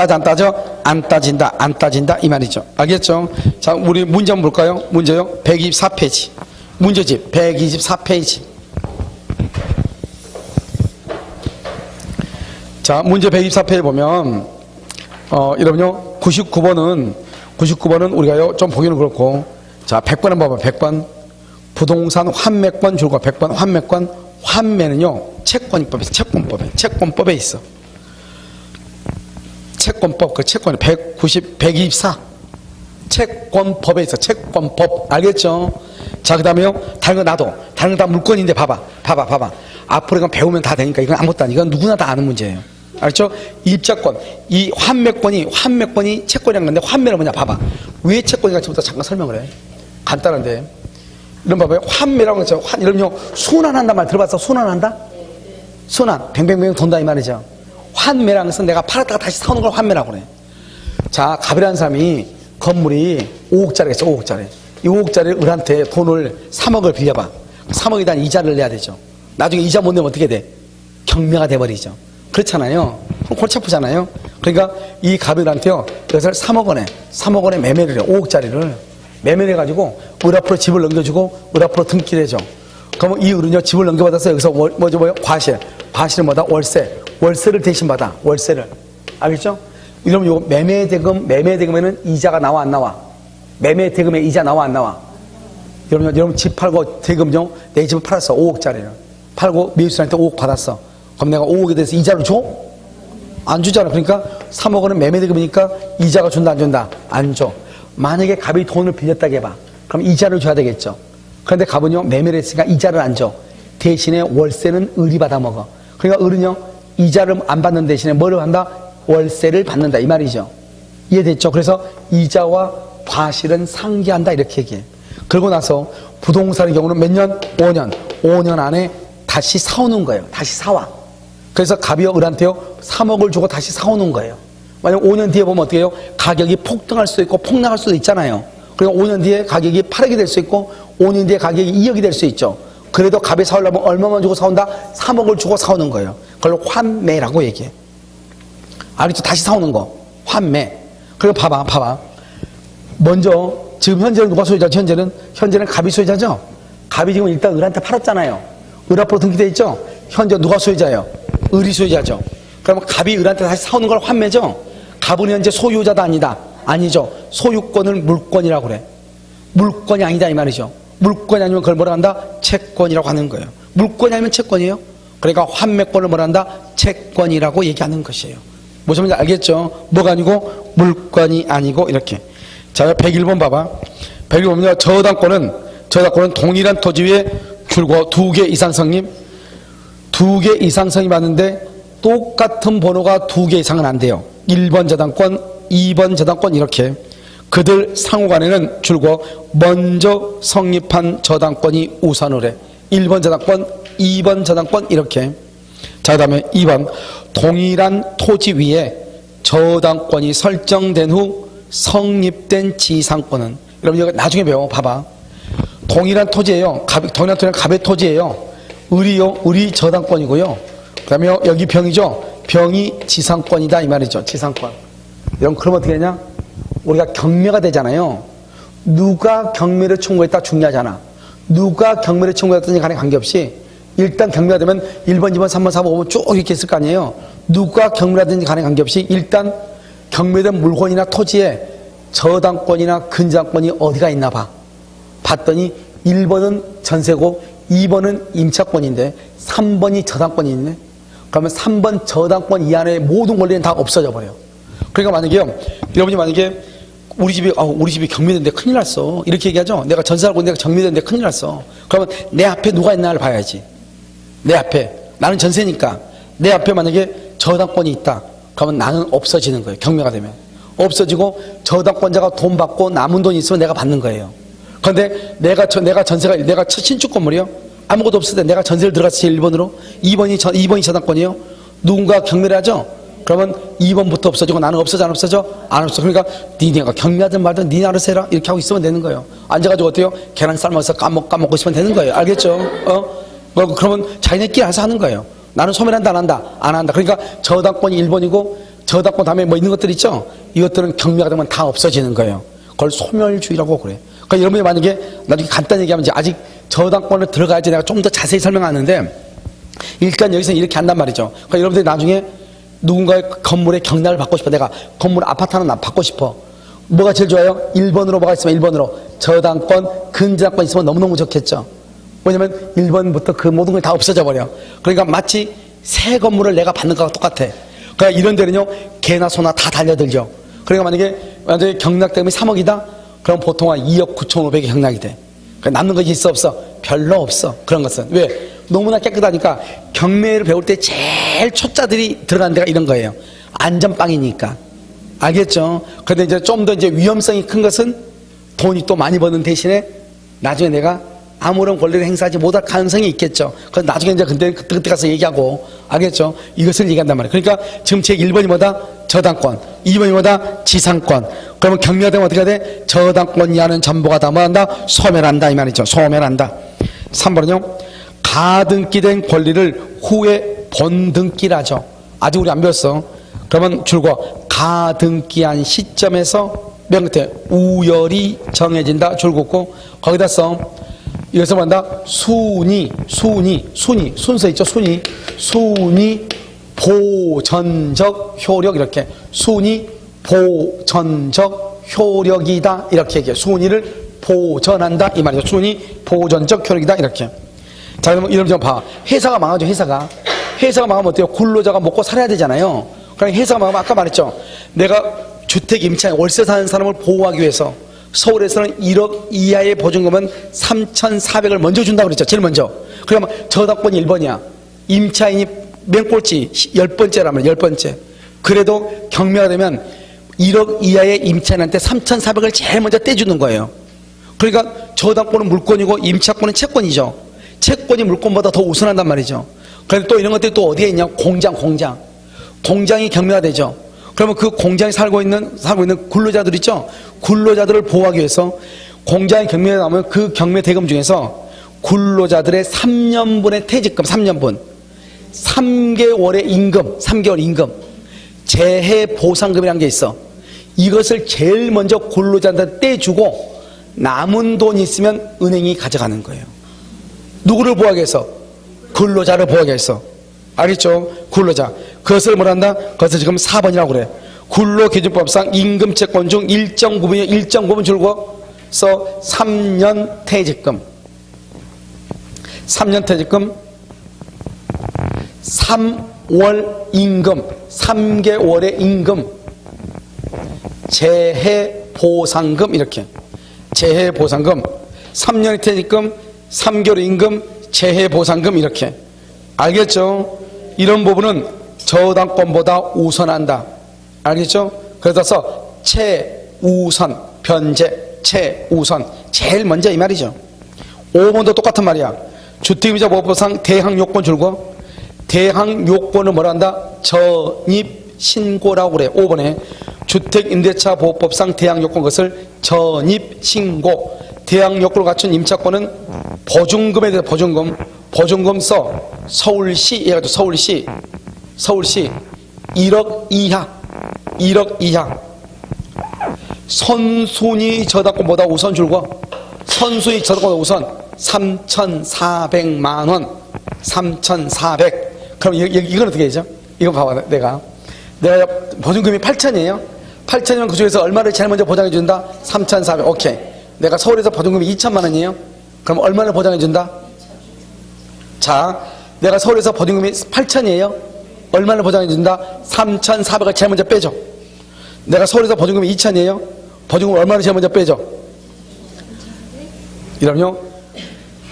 안 따진다 이 말이죠. 알겠죠? 자, 우리 문제 한번 볼까요? 문제요. 124페이지. 문제집 124페이지. 자, 문제 124페이지 보면 여러분요 99번은 우리가요 좀 보기는 그렇고, 자 100번 한번 봐봐. 100번 부동산 환매권 줄과 100번 환매는요 채권법에 있어. 채권법에 있어. 채권법, 그 채권이 124 채권법에 있어. 채권법. 알겠죠? 자, 그 다음에요 다른 거 다 물건인데 봐봐. 앞으로 이건 배우면 다 되니까 이건 아무것도 아니고 이건 누구나 다 아는 문제예요. 알죠? 입자권, 이 환매권이 채권이란 건데, 환매는 뭐냐 봐봐. 왜 채권인가 지금부터 잠깐 설명을 해. 간단한데 이런 봐봐요. 환매라고 하죠. 이러면요 순환한단 말 들어봤어? 순환한다? 순환 뱅뱅뱅 돈다 이 말이죠. 환매라는 것은 내가 팔았다가 다시 사오는 걸 환매라고 그래. 자, 갑이라는 사람이 건물이 5억짜리겠어. 5억짜리. 이 5억짜리 을한테 돈을 3억을 빌려봐. 3억에 대한 이자를 내야 되죠. 나중에 이자 못 내면 어떻게 돼? 경매가 돼버리죠. 그렇잖아요. 그럼 골치 아프잖아요. 그러니까 이 갑을한테요 이것을 3억 원에 매매를 해. 5억짜리를 매매를 해가지고 을 앞으로 집을 넘겨주고 을 앞으로 등기를 해줘. 그러면 이 을은요 집을 넘겨받아서 여기서 뭐죠? 과실은 뭐다? 월세를 대신 받아. 월세를. 알겠죠? 이러면 요 매매대금에는 이자가 나와 안 나와? 매매대금에 이자 나와 안 나와? 여러분 집 팔고 대금요 내 집을 팔았어. 5억짜리를 팔고 매수한테 5억 받았어. 그럼 내가 5억에 대해서 이자를 줘? 안 주잖아. 그러니까 3억 원은 매매대금이니까 이자가 준다 안 준다? 안 줘. 만약에 갑이 돈을 빌렸다고 해봐. 그럼 이자를 줘야 되겠죠. 그런데 갑은요 매매를 했으니까 이자를 안 줘. 대신에 월세는 을이 받아먹어. 그러니까 을은요 이자를 안 받는 대신에 뭐를 한다? 월세를 받는다 이 말이죠. 이해됐죠? 그래서 이자와 과실은 상기한다 이렇게 얘기해. 그러고 나서 부동산의 경우는 몇 년? 5년 안에 다시 사오는 거예요. 다시 사와. 그래서 갑이요 을한테요 3억을 주고 다시 사오는 거예요. 만약 5년 뒤에 보면 어떻게 해요? 가격이 폭등할 수도 있고 폭락할 수도 있잖아요. 그리고 5년 뒤에 가격이 8억이 될 수 있고 5년 뒤에 가격이 2억이 될 수 있죠. 그래도 갑이 사오려면 얼마만 주고 사온다? 3억을 주고 사오는 거예요. 그걸 환매라고 얘기해. 알겠죠? 다시 사오는 거. 환매. 그리고 봐봐. 먼저 지금 현재는 누가 소유자죠? 현재는 갑이 소유자죠? 갑이 지금 일단 을한테 팔았잖아요. 을 앞으로 등기돼 있죠? 현재 누가 소유자예요? 을이 소유자죠. 그러면 갑이 을한테 다시 사오는 걸 환매죠? 갑은 현재 소유자다 아니다? 아니죠. 소유권을 물권이라고 그래. 물권이 아니다 이 말이죠. 물권이 아니면 그걸 뭐라 한다? 채권이라고 하는 거예요. 물권이 아니면 채권이에요. 그러니까 환매권을 뭐라 한다? 채권이라고 얘기하는 것이에요. 무슨 말인지 알겠죠? 뭐가 아니고 물권이 아니고 이렇게. 자, 101번 봐봐. 101번은요 저당권은 동일한 토지 위에 줄고 2개 이상 성립, 2개 이상 성립하는데 똑같은 번호가 2개 이상은 안 돼요. 1번 저당권, 2번 저당권 이렇게. 그들 상호간에는 줄고 먼저 성립한 저당권이 우선을 해. 1번 저당권, 2번 저당권 이렇게. 자, 그 다음에 2번 동일한 토지 위에 저당권이 설정된 후 성립된 지상권은, 여러분 이거 나중에 배워. 봐봐. 동일한 토지예요. 동일한 토지는 갑의 토지예요. 을이 저당권이고요. 그 다음에 여기 병이죠. 병이 지상권이다 이 말이죠. 지상권. 여러분 그러면 어떻게 되냐? 우리가 경매가 되잖아요. 누가 경매를 청구했다 중요하잖아. 누가 경매를 청구했든지 간에 관계없이 일단 경매가 되면 1번, 2번, 3번, 4번, 5번 쭉 이렇게 있을 거 아니에요. 누가 경매하든지 간에 관계없이 일단 경매된 물건이나 토지에 저당권이나 근저당권이 어디가 있나 봐. 봤더니 1번은 전세고 2번은 임차권인데 3번이 저당권이 있네. 그러면 3번 저당권 이 안에 모든 권리는 다 없어져 버려요. 그러니까 만약에요, 여러분이 만약에 우리 집이 경매됐는데 큰일 났어 이렇게 얘기하죠. 내가 전세 살고 내가 경매됐는데 큰일 났어. 그러면 내 앞에 누가 있나를 봐야지. 내 앞에, 나는 전세니까 내 앞에 만약에 저당권이 있다 그러면 나는 없어지는 거예요. 경매가 되면 없어지고 저당권자가 돈 받고 남은 돈이 있으면 내가 받는 거예요. 그런데 내가 전세가 내가 신축 건물이요. 아무것도 없을 때 내가 전세를 들어갔을 때 1번으로 2번이 저당권이에요. 누군가 경매를 하죠. 그러면 2번부터 없어지고 나는 없어져 안 없어져? 안 없어. 그러니까 니네가 경매하든 말든 니네 알아서 해라 이렇게 하고 있으면 되는 거예요. 앉아가지고 어때요? 계란 삶아서 까먹고 있으면 되는 거예요. 알겠죠? 그러면 자기네끼리 알아서 하는 거예요. 나는 소멸한다 안 한다? 안 한다. 그러니까 저당권이 1번이고 저당권 다음에 뭐 있는 것들 있죠? 이것들은 경매가 되면 다 없어지는 거예요. 그걸 소멸주의라고 그래. 그러니까 여러분이 만약에 나중에 간단히 얘기하면 이제 아직 저당권을 들어가야지 내가 좀 더 자세히 설명하는데 일단 여기서 이렇게 한단 말이죠. 그러니까 여러분들이 나중에 누군가의 건물에 경락을 받고 싶어. 내가 건물 아파트 하나 받고 싶어. 뭐가 제일 좋아요? 1번으로 뭐가 있으면 1번으로 저당권, 근저당권 있으면 너무너무 좋겠죠. 왜냐면 1번부터 그 모든 걸 다 없어져 버려. 그러니까 마치 새 건물을 내가 받는 거랑 똑같아. 그러니까 이런 데는요 개나 소나 다 달려들죠. 그러니까 만약에 경락대금이 3억이다 그럼 보통 한 2억 9,500이 경락이 돼. 그러니까 남는 것이 있어 없어? 별로 없어. 그런 것은 왜? 너무나 깨끗하니까. 경매를 배울 때 제일 초짜들이 들어가는 데가 이런 거예요. 안전빵이니까. 알겠죠? 그런데 이제 좀 더 이제 위험성이 큰 것은 돈이 또 많이 버는 대신에 나중에 내가 아무런 권리를 행사하지 못할 가능성이 있겠죠. 그래서 나중에 이제 그때 가서 얘기하고. 알겠죠? 이것을 얘기한단 말이에요. 그러니까 지금 제 1번이 뭐다? 저당권. 2번이 뭐다? 지상권. 그러면 경매가 되면 어떻게 해야 돼? 저당권 이하는 전부가 다 뭐한다? 소멸한다 이 말이죠. 소멸한다. 3번은요 가등기된 권리를 후에 본등기라죠. 아직 우리 안 배웠어. 그러면 줄거 가등기한 시점에서 맨 끝에 우열이 정해진다 줄 긋고 거기다 써. 이것을 뭐한다? 순위 순서 있죠. 순위 보전적 효력 이렇게 순위 보전적 효력이다 이렇게 얘기해. 순위를 보전한다 이 말이죠. 순위 보전적 효력이다 이렇게. 자 그러면 이런 좀 봐. 회사가 망하죠. 회사가 망하면 어때요? 근로자가 먹고 살아야 되잖아요. 그러니까 회사가 망하면 아까 말했죠. 내가 주택 임차인 월세 사는 사람을 보호하기 위해서 서울에서는 1억 이하의 보증금은 3,400을 먼저 준다고 그랬죠. 제일 먼저. 그러면 저당권이 1번이야. 임차인이 맨 꼴찌 10번째라면 10번째. 그래도 경매가 되면 1억 이하의 임차인한테 3,400을 제일 먼저 떼주는 거예요. 그러니까 저당권은 물권이고 임차권은 채권이죠. 채권이 물권보다 더 우선한단 말이죠. 그런데 또 이런 것들이 또 어디에 있냐? 공장이 경매가 되죠. 그러면 그 공장에 살고 있는 근로자들 있죠? 근로자들을 보호하기 위해서 공장에 경매가 나오면 그 경매 대금 중에서 근로자들의 3년분의 퇴직금 3년분 3개월의 임금 3개월 임금 재해 보상금이라는 게 있어. 이것을 제일 먼저 근로자한테 떼주고 남은 돈이 있으면 은행이 가져가는 거예요. 누구를 보호하기 위해서? 근로자를 보호하기 위해서. 알겠죠? 근로자. 그것을 뭐란다? 그것을 지금 4번이라고 그래. 근로기준법상 임금채권 중 일정 부분 줄고서 3년 퇴직금 3월 임금 3개월의 임금 재해보상금 이렇게 재해보상금 3년의 퇴직금 3개월 임금 재해보상금 이렇게. 알겠죠? 이런 부분은 저당권보다 우선한다. 알겠죠? 그래서 최우선 변제 최우선 제일 먼저 이 말이죠. 5번도 똑같은 말이야. 주택임자 보호법상 대항요건 줄고 대항요건을 뭐라 한다? 전입신고라고 그래. 5번에 주택임대차 보호법상 대항요건 것을 전입신고. 대항요건을 갖춘 임차권은 보증금에 대해서 보증금 써. 서울시 해가지고 서울시 1억 이하 선순위 저당권보다 우선 줄고 선순위 저당권보다 우선 3,400만원 3,400. 그럼 이건 어떻게 되죠? 이거 봐봐. 내가 보증금이 8,000이에요 8,000이면 그 중에서 얼마를 제일 먼저 보장해 준다? 3,400. 오케이. 내가 서울에서 보증금이 2천만 원이에요 그럼 얼마를 보장해 준다? 자, 내가 서울에서 보증금이 8,000이에요 얼마를 보장해 준다? 3,400을 제일 먼저 빼줘. 내가 서울에서 보증금이 2,000이에요 보증금 얼마를 제일 먼저 빼줘? 이러면요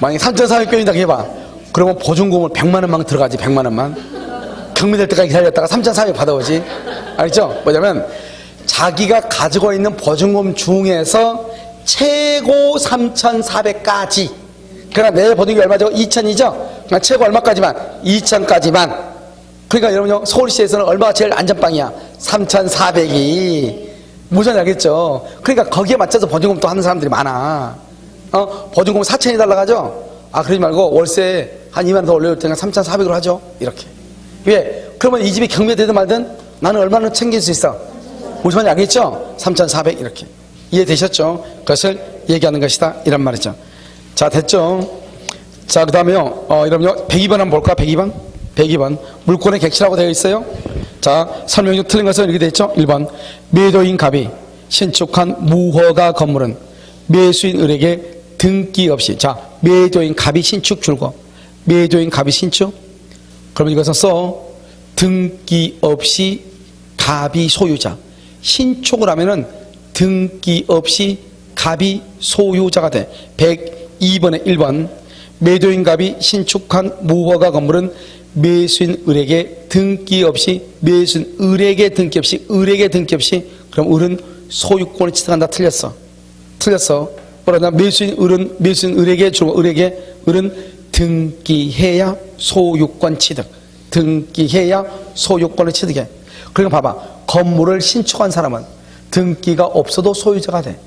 만약에 3,400 빼준다 해봐. 그러면 보증금을 100만 원만 들어가지. 100만 원만 경매될 때까지 기다렸다가 3,400 받아오지. 알겠죠? 뭐냐면 자기가 가지고 있는 보증금 중에서 최고 3,400까지. 그러니까 내 보증금이 얼마죠? 2,000이죠? 그러니까 최고 얼마까지만? 2,000까지만. 그러니까 여러분요, 서울시에서는 얼마가 제일 안전빵이야? 3,400이. 무슨 알겠죠? 그러니까 거기에 맞춰서 보증금 또 하는 사람들이 많아. 보증금 4,000이 달라가죠? 아, 그러지 말고 월세 한 2만 더 올려줄 테니까 3,400으로 하죠. 이렇게. 왜? 그러면 이 집이 경매되든 말든 나는 얼마나 챙길 수 있어? 무슨 말인지 알겠죠? 3,400 이렇게. 이해되셨죠? 그것을 얘기하는 것이다. 이란 말이죠. 자, 됐죠? 자, 그 다음에요. 여러분요, 102번 한번 볼까? 102번? 102번. 물권의 객실하고 되어 있어요. 자, 설명 중 틀린 것은 이렇게 되어 있죠? 1번. 매도인 갑이 신축한 무허가 건물은 매수인 을에게 등기 없이. 자, 매도인 갑이 신축 줄거. 매도인 갑이 신축. 그러면 이것은 써. 등기 없이 갑이 소유자. 신축을 하면은 등기 없이 갑이 소유자가 돼. 102번에 1번. 매도인 갑이 신축한 무허가 건물은 매수인 을에게 등기 없이, 매수인 을에게 등기 없이, 을에게 등기 없이. 그럼 을은 소유권을 취득한다. 틀렸어. 틀렸어. 그러나 매수인 을은, 매수인 을에게 주고, 을은 등기해야 소유권 취득. 등기해야 소유권을 취득해. 그러니까 봐봐. 건물을 신축한 사람은 등기가 없어도 소유자가 돼.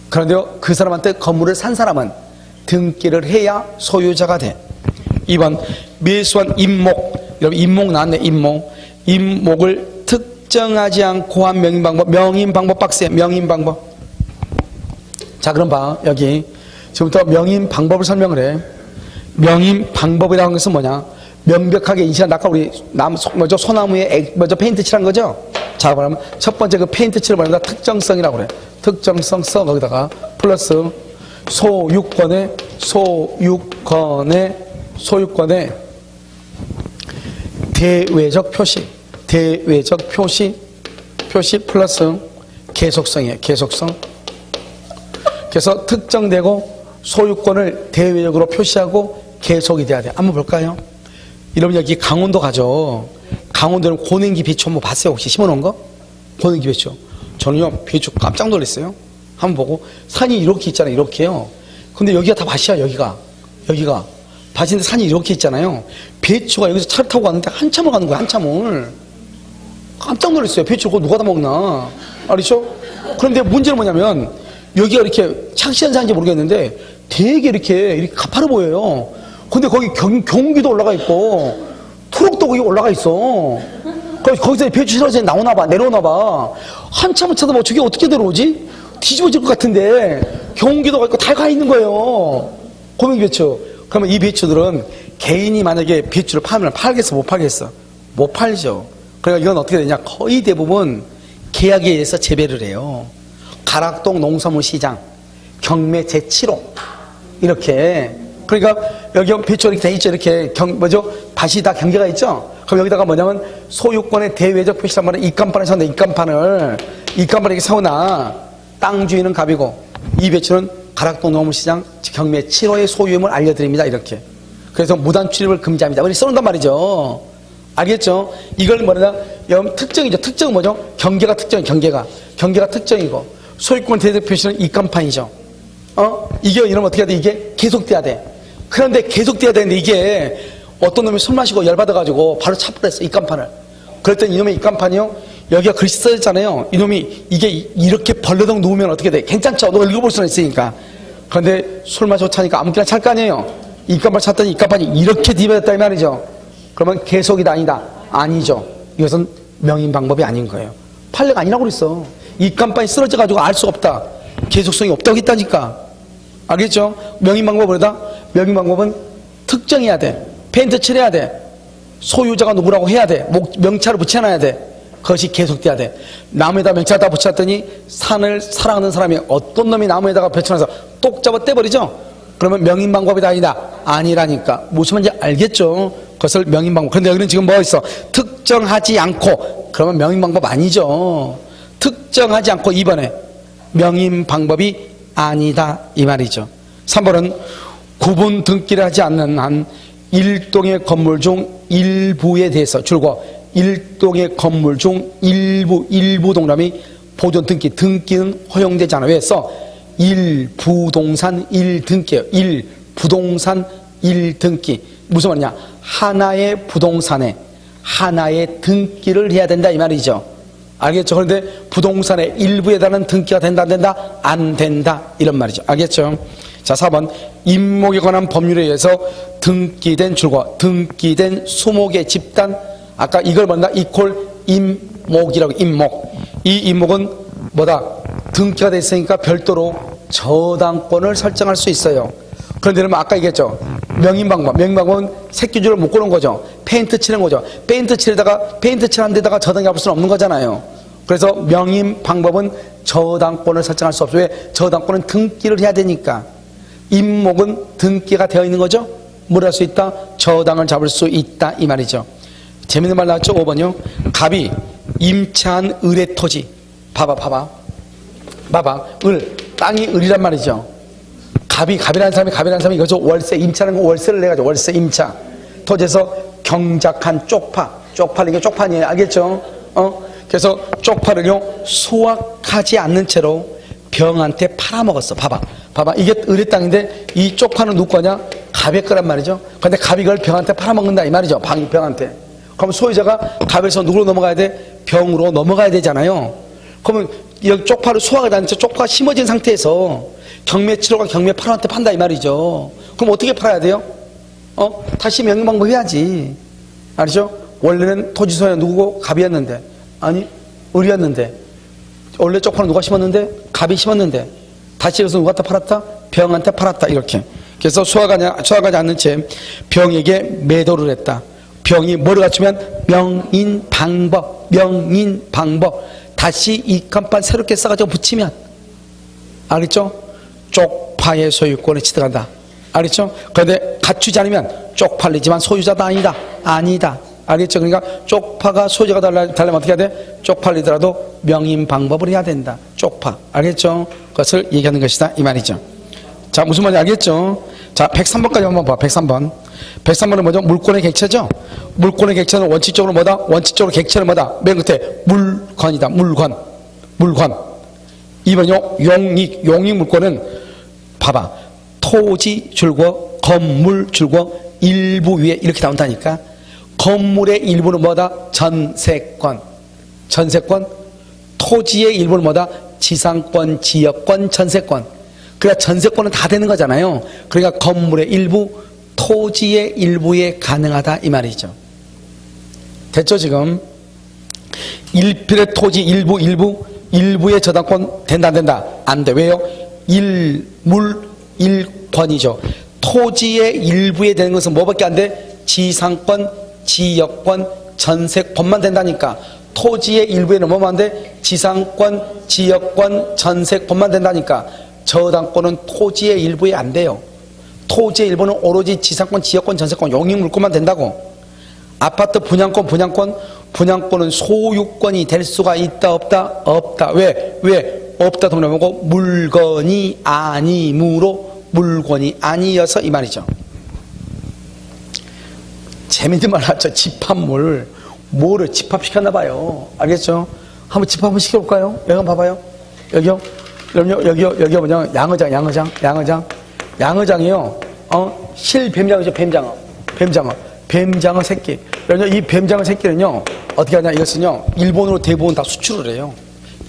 그런데요, 그 사람한테 건물을 산 사람은 등기를 해야 소유자가 돼. 2번. 매수한 임목. 여러분, 임목 나왔네, 임목. 임목을 특정하지 않고 한 명인방법. 명인방법 박스에 명인방법. 자, 그럼 봐. 여기. 지금부터 명인방법을 설명을 해. 명인방법이라는 것은 뭐냐? 명백하게 인식한, 아까 우리 소나무에 페인트 칠한 거죠? 자, 그러면 첫 번째 그 페인트 칠을 말합니다. 특정성이라고 그래. 특정성 써, 거기다가 플러스 소유권의 대외적 표시 플러스 계속성이에요. 계속성. 그래서 특정되고 소유권을 대외적으로 표시하고 계속이 돼야 돼. 한번 볼까요? 여러분, 여기 강원도 가죠. 강원도는 고냉기 배추 한번 봤어요? 혹시 심어놓은 거? 고냉기 배추. 저는요, 배추 깜짝 놀랐어요. 한번 보고, 산이 이렇게 있잖아요. 이렇게요. 근데 여기가 다 밭이야. 여기가 밭인데 산이 이렇게 있잖아요. 배추가 여기서 차를 타고 갔는데 한참을 가는 거야. 한참을. 깜짝 놀랐어요. 배추를 그거 누가 다 먹나. 알겠죠? 그런데 문제는 뭐냐면 여기가 이렇게 착시한 산인지 모르겠는데 되게 이렇게 가파르 보여요. 근데 거기 경기도 올라가 있고 트럭도 거기 올라가 있어. 거기서 배추 실어서 나오나 봐. 내려오나 봐. 한참을 쳐다보고 저게 어떻게 내려오지? 뒤집어질 것 같은데 경기도가 있고 다 가 있는 거예요. 고명 배추. 그러면 이 배추들은 개인이 만약에 배추를 팔면 팔겠어? 못 팔겠어? 못 팔죠. 그러니까 이건 어떻게 되냐? 거의 대부분 계약에 의해서 재배를 해요. 가락동 농산물시장 경매 제7호 이렇게. 그러니까 여기 배추가 이렇게 돼 있죠. 이렇게 밭이 다 경계가 있죠. 그럼 여기다가 뭐냐면 소유권의 대외적 표시란 말은 입간판을 세운다. 입간판을 이렇게 세우나 땅 주인은 갑이고 이 배추는 가락동 농산물시장 경매 7호의 소유임을 알려드립니다. 이렇게. 그래서 무단 출입을 금지합니다. 이렇게 써놓는단 말이죠. 알겠죠? 이걸 뭐냐? 특정이죠. 특정은 뭐죠? 경계가 경계가 특정이고 소유권 대외적 표시는 입간판이죠. 이게 이러면 어떻게 해야 돼? 이게 계속돼야 돼. 그런데 계속돼야 되는데 이게 어떤 놈이 술 마시고 열받아가지고 바로 차버렸어. 입간판을. 그랬더니 이놈의 입간판이요. 여기가 글씨 써있잖아요. 이놈이 이게 이렇게 벌레덩 누우면 어떻게 돼? 괜찮죠? 너 읽어볼 수는 있으니까. 그런데 술 마시고 차니까 아무렇게나 찰 거 아니에요. 입간판 찼더니 입간판이 이렇게 뒤집어졌다 이 말이죠. 그러면 계속이다 아니다? 아니죠. 이것은 명인 방법이 아닌 거예요. 판례가 아니라고 그랬어. 입간판이 쓰러져가지고 알 수 없다. 계속성이 없다고 했다니까. 알겠죠? 명인 방법은 뭐다? 명인 방법은 특정해야 돼. 페인트 칠해야 돼. 소유자가 누구라고 해야 돼. 명찰을 붙여놔야 돼. 그것이 계속돼야 돼. 나무에다 명찰 다 붙였더니 산을 사랑하는 사람이 어떤 놈이 나무에다가 붙여놔서 똑 잡아 떼버리죠? 그러면 명인 방법이다 아니다? 아니라니까. 무슨 말인지 알겠죠? 그것을 명인 방법. 그런데 여기는 지금 뭐가 있어? 특정하지 않고. 그러면 명인 방법 아니죠. 특정하지 않고 2번에 명인 방법이 아니다 이 말이죠. 3번은 구분 등기를 하지 않는 한 일동의 건물 중 일부에 대해서 줄거 일동의 건물 중 일부 동남이 보존 등기는 허용되지 않아. 왜 했어? 일부동산 1등기예요. 일부동산 1등기. 무슨 말이냐? 하나의 부동산에 하나의 등기를 해야 된다 이 말이죠. 알겠죠? 그런데 부동산의 일부에 달하는 등기가 된다 안 된다? 안 된다 이런 말이죠. 알겠죠? 자, 4번 임목에 관한 법률에 의해서 등기된 줄과 등기된 수목의 집단, 아까 이걸 뭐다? 이퀄 임목이라고. 임목. 이 임목은 뭐다? 등기가 돼 있으니까 별도로 저당권을 설정할 수 있어요. 그런데 여러분 아까 얘기했죠. 명의방법은 새끼줄을 묶고는 거죠. 페인트 칠한 거죠. 페인트 칠한 데다가 저당이 할 수는 없는 거잖아요. 그래서 명의 방법은 저당권을 설정할 수 없어요. 왜? 저당권은 등기를 해야 되니까. 임목은 등기가 되어 있는 거죠. 뭘 할 수 있다? 저당을 잡을 수 있다 이 말이죠. 재밌는 말 나왔죠. 5번요. 갑이 임차한 을의 토지. 봐봐. 을. 땅이 을이란 말이죠. 갑이라는 사람이 이거죠. 월세, 임차라는 거 월세를 내가지고 월세, 임차. 토지에서 경작한 쪽파를 이게 쪽파니에요. 알겠죠? 그래서 쪽파를요, 수확하지 않는 채로 병한테 팔아먹었어. 봐봐. 이게 을의 땅인데 이 쪽파는 누구 거냐? 갑의 거란 말이죠. 근데 갑이 이걸 병한테 팔아먹는다 이 말이죠. 병한테. 그럼 소유자가 갑에서 누구로 넘어가야 돼? 병으로 넘어가야 되잖아요. 그러면 여기 쪽파를 수확하지 않는 채 쪽파가 심어진 상태에서 경매 7호가 경매 8호한테 판다 이 말이죠. 그럼 어떻게 팔아야 돼요? 다시 명의방법 해야지. 알죠? 원래는 토지 소유는 누구고? 갑이었는데. 아니, 을이었는데. 원래 쪽파는 누가 심었는데? 갑이 심었는데. 다시 여기서 누구한테 팔았다? 병한테 팔았다. 이렇게. 그래서 수확하지 않는 채 병에게 매도를 했다. 병이 뭐를 갖추면? 명인방법. 다시 이 간판 새롭게 써가지고 붙이면. 알겠죠? 쪽파의 소유권에 취득한다. 알겠죠? 그런데 갖추지 않으면 쪽팔리지만 소유자도 아니다. 알겠죠? 그러니까 쪽파가 소유자가 달라면 어떻게 해야 돼? 쪽팔리더라도 명인 방법을 해야 된다. 쪽파. 알겠죠? 그것을 얘기하는 것이다. 이 말이죠. 자, 무슨 말인지 알겠죠? 자, 103번까지 한번 봐. 103번. 103번은 뭐죠? 물권의 객체죠? 물권의 객체는 원칙적으로 뭐다? 원칙적으로 객체는 뭐다? 맨 끝에 물건이다. 물건. 2번요. 용익 물권은 봐봐. 토지 줄고 건물 줄고 일부 위에 이렇게 나온다니까. 건물의 일부는 뭐다? 전세권. 토지의 일부는 뭐다? 지상권, 지역권, 전세권. 그러니까 전세권은 다 되는 거잖아요. 그러니까 건물의 일부, 토지의 일부에 가능하다 이 말이죠. 됐죠 지금? 일필의 토지 일부의 저당권 된다 안 된다? 안 돼. 왜요? 일권이죠. 토지의 일부에 되는 것은 뭐밖에 안 돼? 지상권, 지역권, 전세권만 된다니까. 토지의 일부에는 뭐만 돼? 지상권, 지역권, 전세권만 된다니까. 저당권은 토지의 일부에 안 돼요. 토지의 일부는 오로지 지상권, 지역권, 전세권, 용익물권만 된다고. 아파트 분양권은 소유권이 될 수가 있다 없다. 왜? 없다 동남하고 물건이 아니므로 물건이 아니어서 이 말이죠. 재밌는 말 하죠. 집합물. 뭐를 집합시켰나 봐요. 알겠죠? 한번 집합 한번 시켜볼까요? 여기 한번 봐봐요. 여기요. 여기가 뭐냐? 양어장이요. 실뱀장어죠. 뱀장어 새끼. 이 뱀장어 새끼는요, 어떻게 하냐, 이것은요, 일본으로 대부분 다 수출을 해요.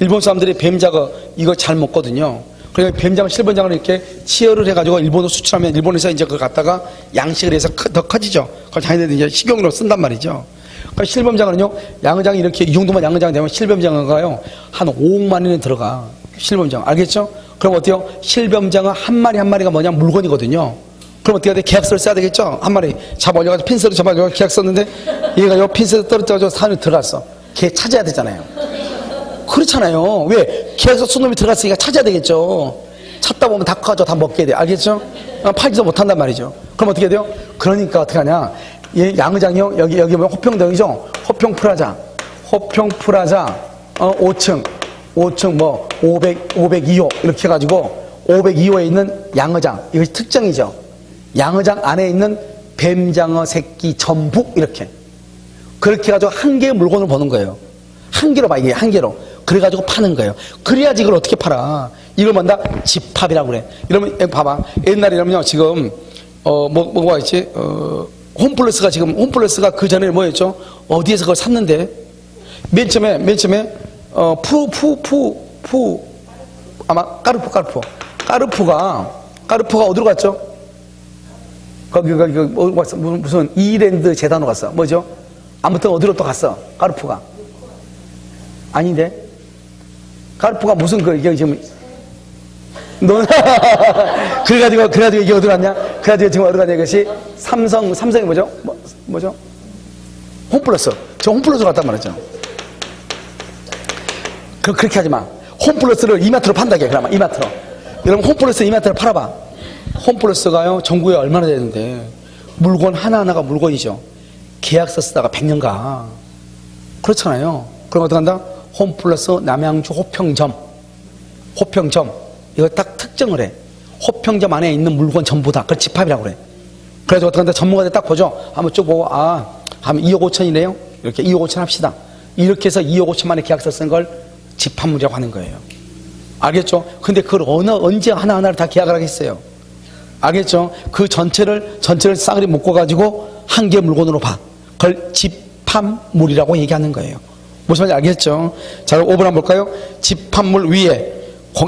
일본 사람들이 뱀장어, 이거 잘 먹거든요. 그러니까 뱀장어, 실뱀장어를 이렇게 치어를 해가지고 일본으로 수출하면 일본에서 이제 그걸 갖다가 양식을 해서 더 커지죠. 그걸 자기네들이 이제 식용으로 쓴단 말이죠. 그러니까 실뱀장어는요, 양어장이 이렇게, 이 정도만 양어장이 되면 실뱀장어가요, 한 5억만 원이 들어가. 실뱀장어. 알겠죠? 그럼 어때요? 실뱀장어 한 마리가 뭐냐? 물건이거든요. 그럼 어떻게 해야 돼? 계약서를 써야 되겠죠? 한 마리 잡아 올려가지고 핀셋으로 잡아가지고 계약 썼는데 얘가 요 핀셋을 떨어져가지고 산에 들어갔어. 걔 찾아야 되잖아요. 그렇잖아요. 왜? 계약서 쓴 놈이 들어갔으니까 찾아야 되겠죠. 찾다 보면 다 커져. 다 먹게 돼. 알겠죠? 팔지도 못한단 말이죠. 그럼 어떻게 해야 돼요? 그러니까 어떻게 하냐? 얘 양의장이요. 여기 보면 호평동이죠? 호평프라자 5층 뭐 502호 이렇게 해가지고 502호에 있는 양어장. 이것이 특정이죠. 양어장 안에 있는 뱀장어 새끼 전부 이렇게. 그렇게 해가지고 한 개의 물건을 버는 거예요. 한 개로 봐, 이게 한 개로. 그래가지고 파는 거예요. 그래야지 이걸 어떻게 팔아. 이걸 뭔다? 집합이라고 그래. 이러면, 봐봐. 옛날에 이러면요, 지금, 뭐가 있지? 홈플러스가 지금, 홈플러스가 그 전에 뭐였죠? 어디에서 그걸 샀는데? 맨 처음에, 아마 까르푸가 어디로 갔죠? 거기, 무슨 이랜드 재단으로 갔어. 뭐죠? 아무튼 어디로 또 갔어? 까르푸가. 아닌데? 까르푸가 무슨 이게 지금, 그래가지고 이게 어디로 갔냐? 그래가지고 지금 어디로 갔냐? 이것이 삼성이 뭐죠? 뭐죠? 홈플러스. 저 홈플러스로 갔단 말이죠. 그렇게 하지 마. 홈플러스를 이마트로 판다게, 그러면 이마트로. 여러분, 홈플러스 이마트로 팔아봐. 홈플러스가요, 전국에 얼마나 되는데, 물건 하나하나가 물건이죠. 계약서 쓰다가 100년 가. 그렇잖아요. 그럼 어떻게 한다? 홈플러스 남양주 호평점. 이거 딱 특정을 해. 호평점 안에 있는 물건 전부 다. 그걸 집합이라고 그래. 그래서 어떻게 한다? 전문가들 딱 보죠. 한번 쭉 보고, 하면 2억 5천이네요? 이렇게 2억 5천 합시다. 이렇게 해서 2억 5천만의 계약서 쓴 걸 집합물이라고 하는 거예요. 알겠죠? 근데 그걸 언제 하나하나를 다 계약을 하겠어요? 알겠죠? 그 전체를 싸그리 묶어가지고 한 개의 물건으로 봐. 그걸 집합물이라고 얘기하는 거예요. 무슨 말인지 알겠죠? 자, 5번 한번 볼까요? 집합물 위에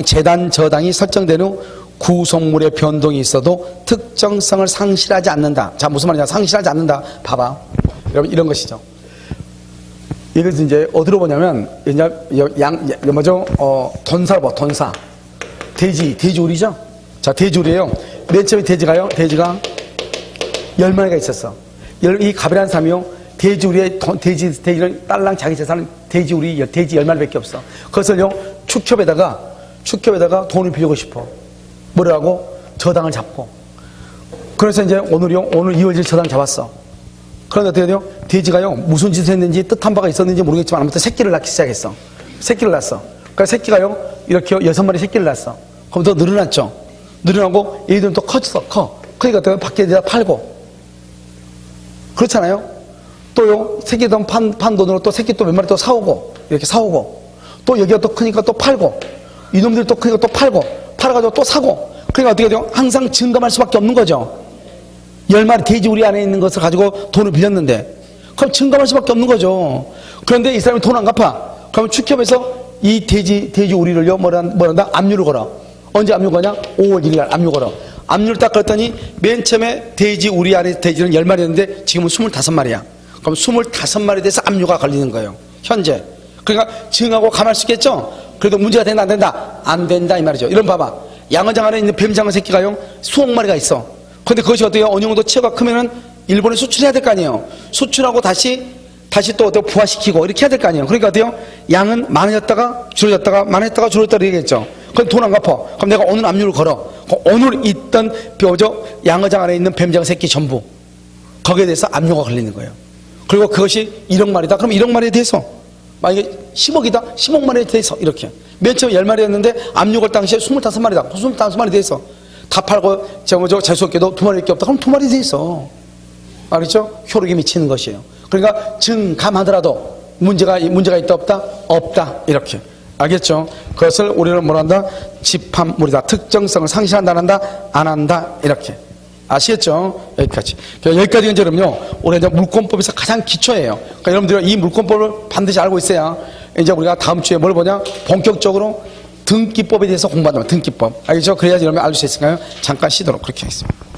재단 저당이 설정된 후 구성물의 변동이 있어도 특정성을 상실하지 않는다. 자, 무슨 말이냐? 상실하지 않는다. 봐봐. 여러분, 이런 것이죠. 이것은 이제 어디로 보냐면, 뭐죠? 돈사로 봐, 돈사. 돼지우리죠? 자, 돼지우리예요. 맨 처음에 돼지가 10마리가 있었어. 이 갑이라는 사람이요. 돼지는 딸랑 자기 재산은 돼지 10마리밖에 없어. 그것을요, 축협에다가 돈을 빌리고 싶어. 뭐라고? 저당을 잡고. 그래서 이제 오늘 이월질 저당 잡았어. 그런데 어떻게 돼요? 돼지가요, 무슨 짓을 했는지 뜻한 바가 있었는지 모르겠지만 아무튼 새끼를 낳기 시작했어. 새끼를 낳았어. 그러니까 새끼가요, 이렇게 6마리 새끼를 낳았어. 그럼 더 늘어났죠. 늘어나고 얘들은 또 커졌어. 그러니까 또 밖에 내다 팔고. 그렇잖아요. 또요, 새끼 돈 판 돈으로 또 새끼 또 몇 마리 또 사오고, 이렇게 사오고. 또 여기가 또 크니까 또 팔고. 이놈들이 또 크니까 또 팔고. 팔아가지고 또 사고. 그러니까 어떻게 돼요? 항상 증감할 수밖에 없는 거죠. 10마리 돼지우리 안에 있는 것을 가지고 돈을 빌렸는데. 그럼 증감할 수밖에 없는 거죠. 그런데 이 사람이 돈 안 갚아. 그러면 축협에서 이 돼지우리를요, 뭐란다? 압류를 걸어. 언제 압류 거냐? 5월 1일 압류 걸어. 압류를 딱 걸었더니 맨 처음에 돼지우리 안에 돼지는 10마리였는데 지금은 25마리야. 그럼 25마리 돼서 압류가 걸리는 거예요. 현재. 그러니까 증하고 감할 수 있겠죠? 그래도 문제가 된다, 안 된다? 안 된다, 이 말이죠. 이런 봐봐. 양어장 안에 있는 뱀장어 새끼가요, 수억 마리가 있어. 근데 그것이 어때요? 어느 정도 체가 크면은 일본에 수출해야 될 거 아니에요. 수출하고 다시 또 어때요? 부화시키고 이렇게 해야 될 거 아니에요. 그러니까 어때요? 양은 많아졌다가 줄어졌다가 많아졌다가 줄어졌다가 이러겠죠. 그건 돈 안 갚아. 그럼 내가 오늘 압류를 걸어. 오늘 있던 양어장 안에 있는 뱀장어 새끼 전부 거기에 대해서 압류가 걸리는 거예요. 그리고 그것이 1억 마리다. 그럼 1억 마리에 대해서 만약에 10억이다. 10억 마리에 대해서 이렇게. 맨 처음에 10마리였는데 압류 걸 당시에 25마리다. 25마리에 대해서 다 팔고 재수없게도 2마리밖에 없다. 그럼 2마리에 대해서 알겠죠? 효력이 미치는 것이에요. 그러니까 증감하더라도 문제가 있다 없다? 없다. 이렇게. 알겠죠? 그것을 우리는 뭐라 한다? 집합물이다. 특정성을 상실한다, 안 한다? 안 한다. 이렇게. 아시겠죠? 여기까지. 여기까지는 여러분요, 우리 이제 물권법에서 가장 기초예요. 그러니까 여러분들이 이 물권법을 반드시 알고 있어야 이제 우리가 다음 주에 뭘 보냐? 본격적으로 등기법에 대해서 공부한다. 등기법. 알겠죠? 그래야지 여러분이 알 수 있으니까요. 잠깐 쉬도록 그렇게 하겠습니다.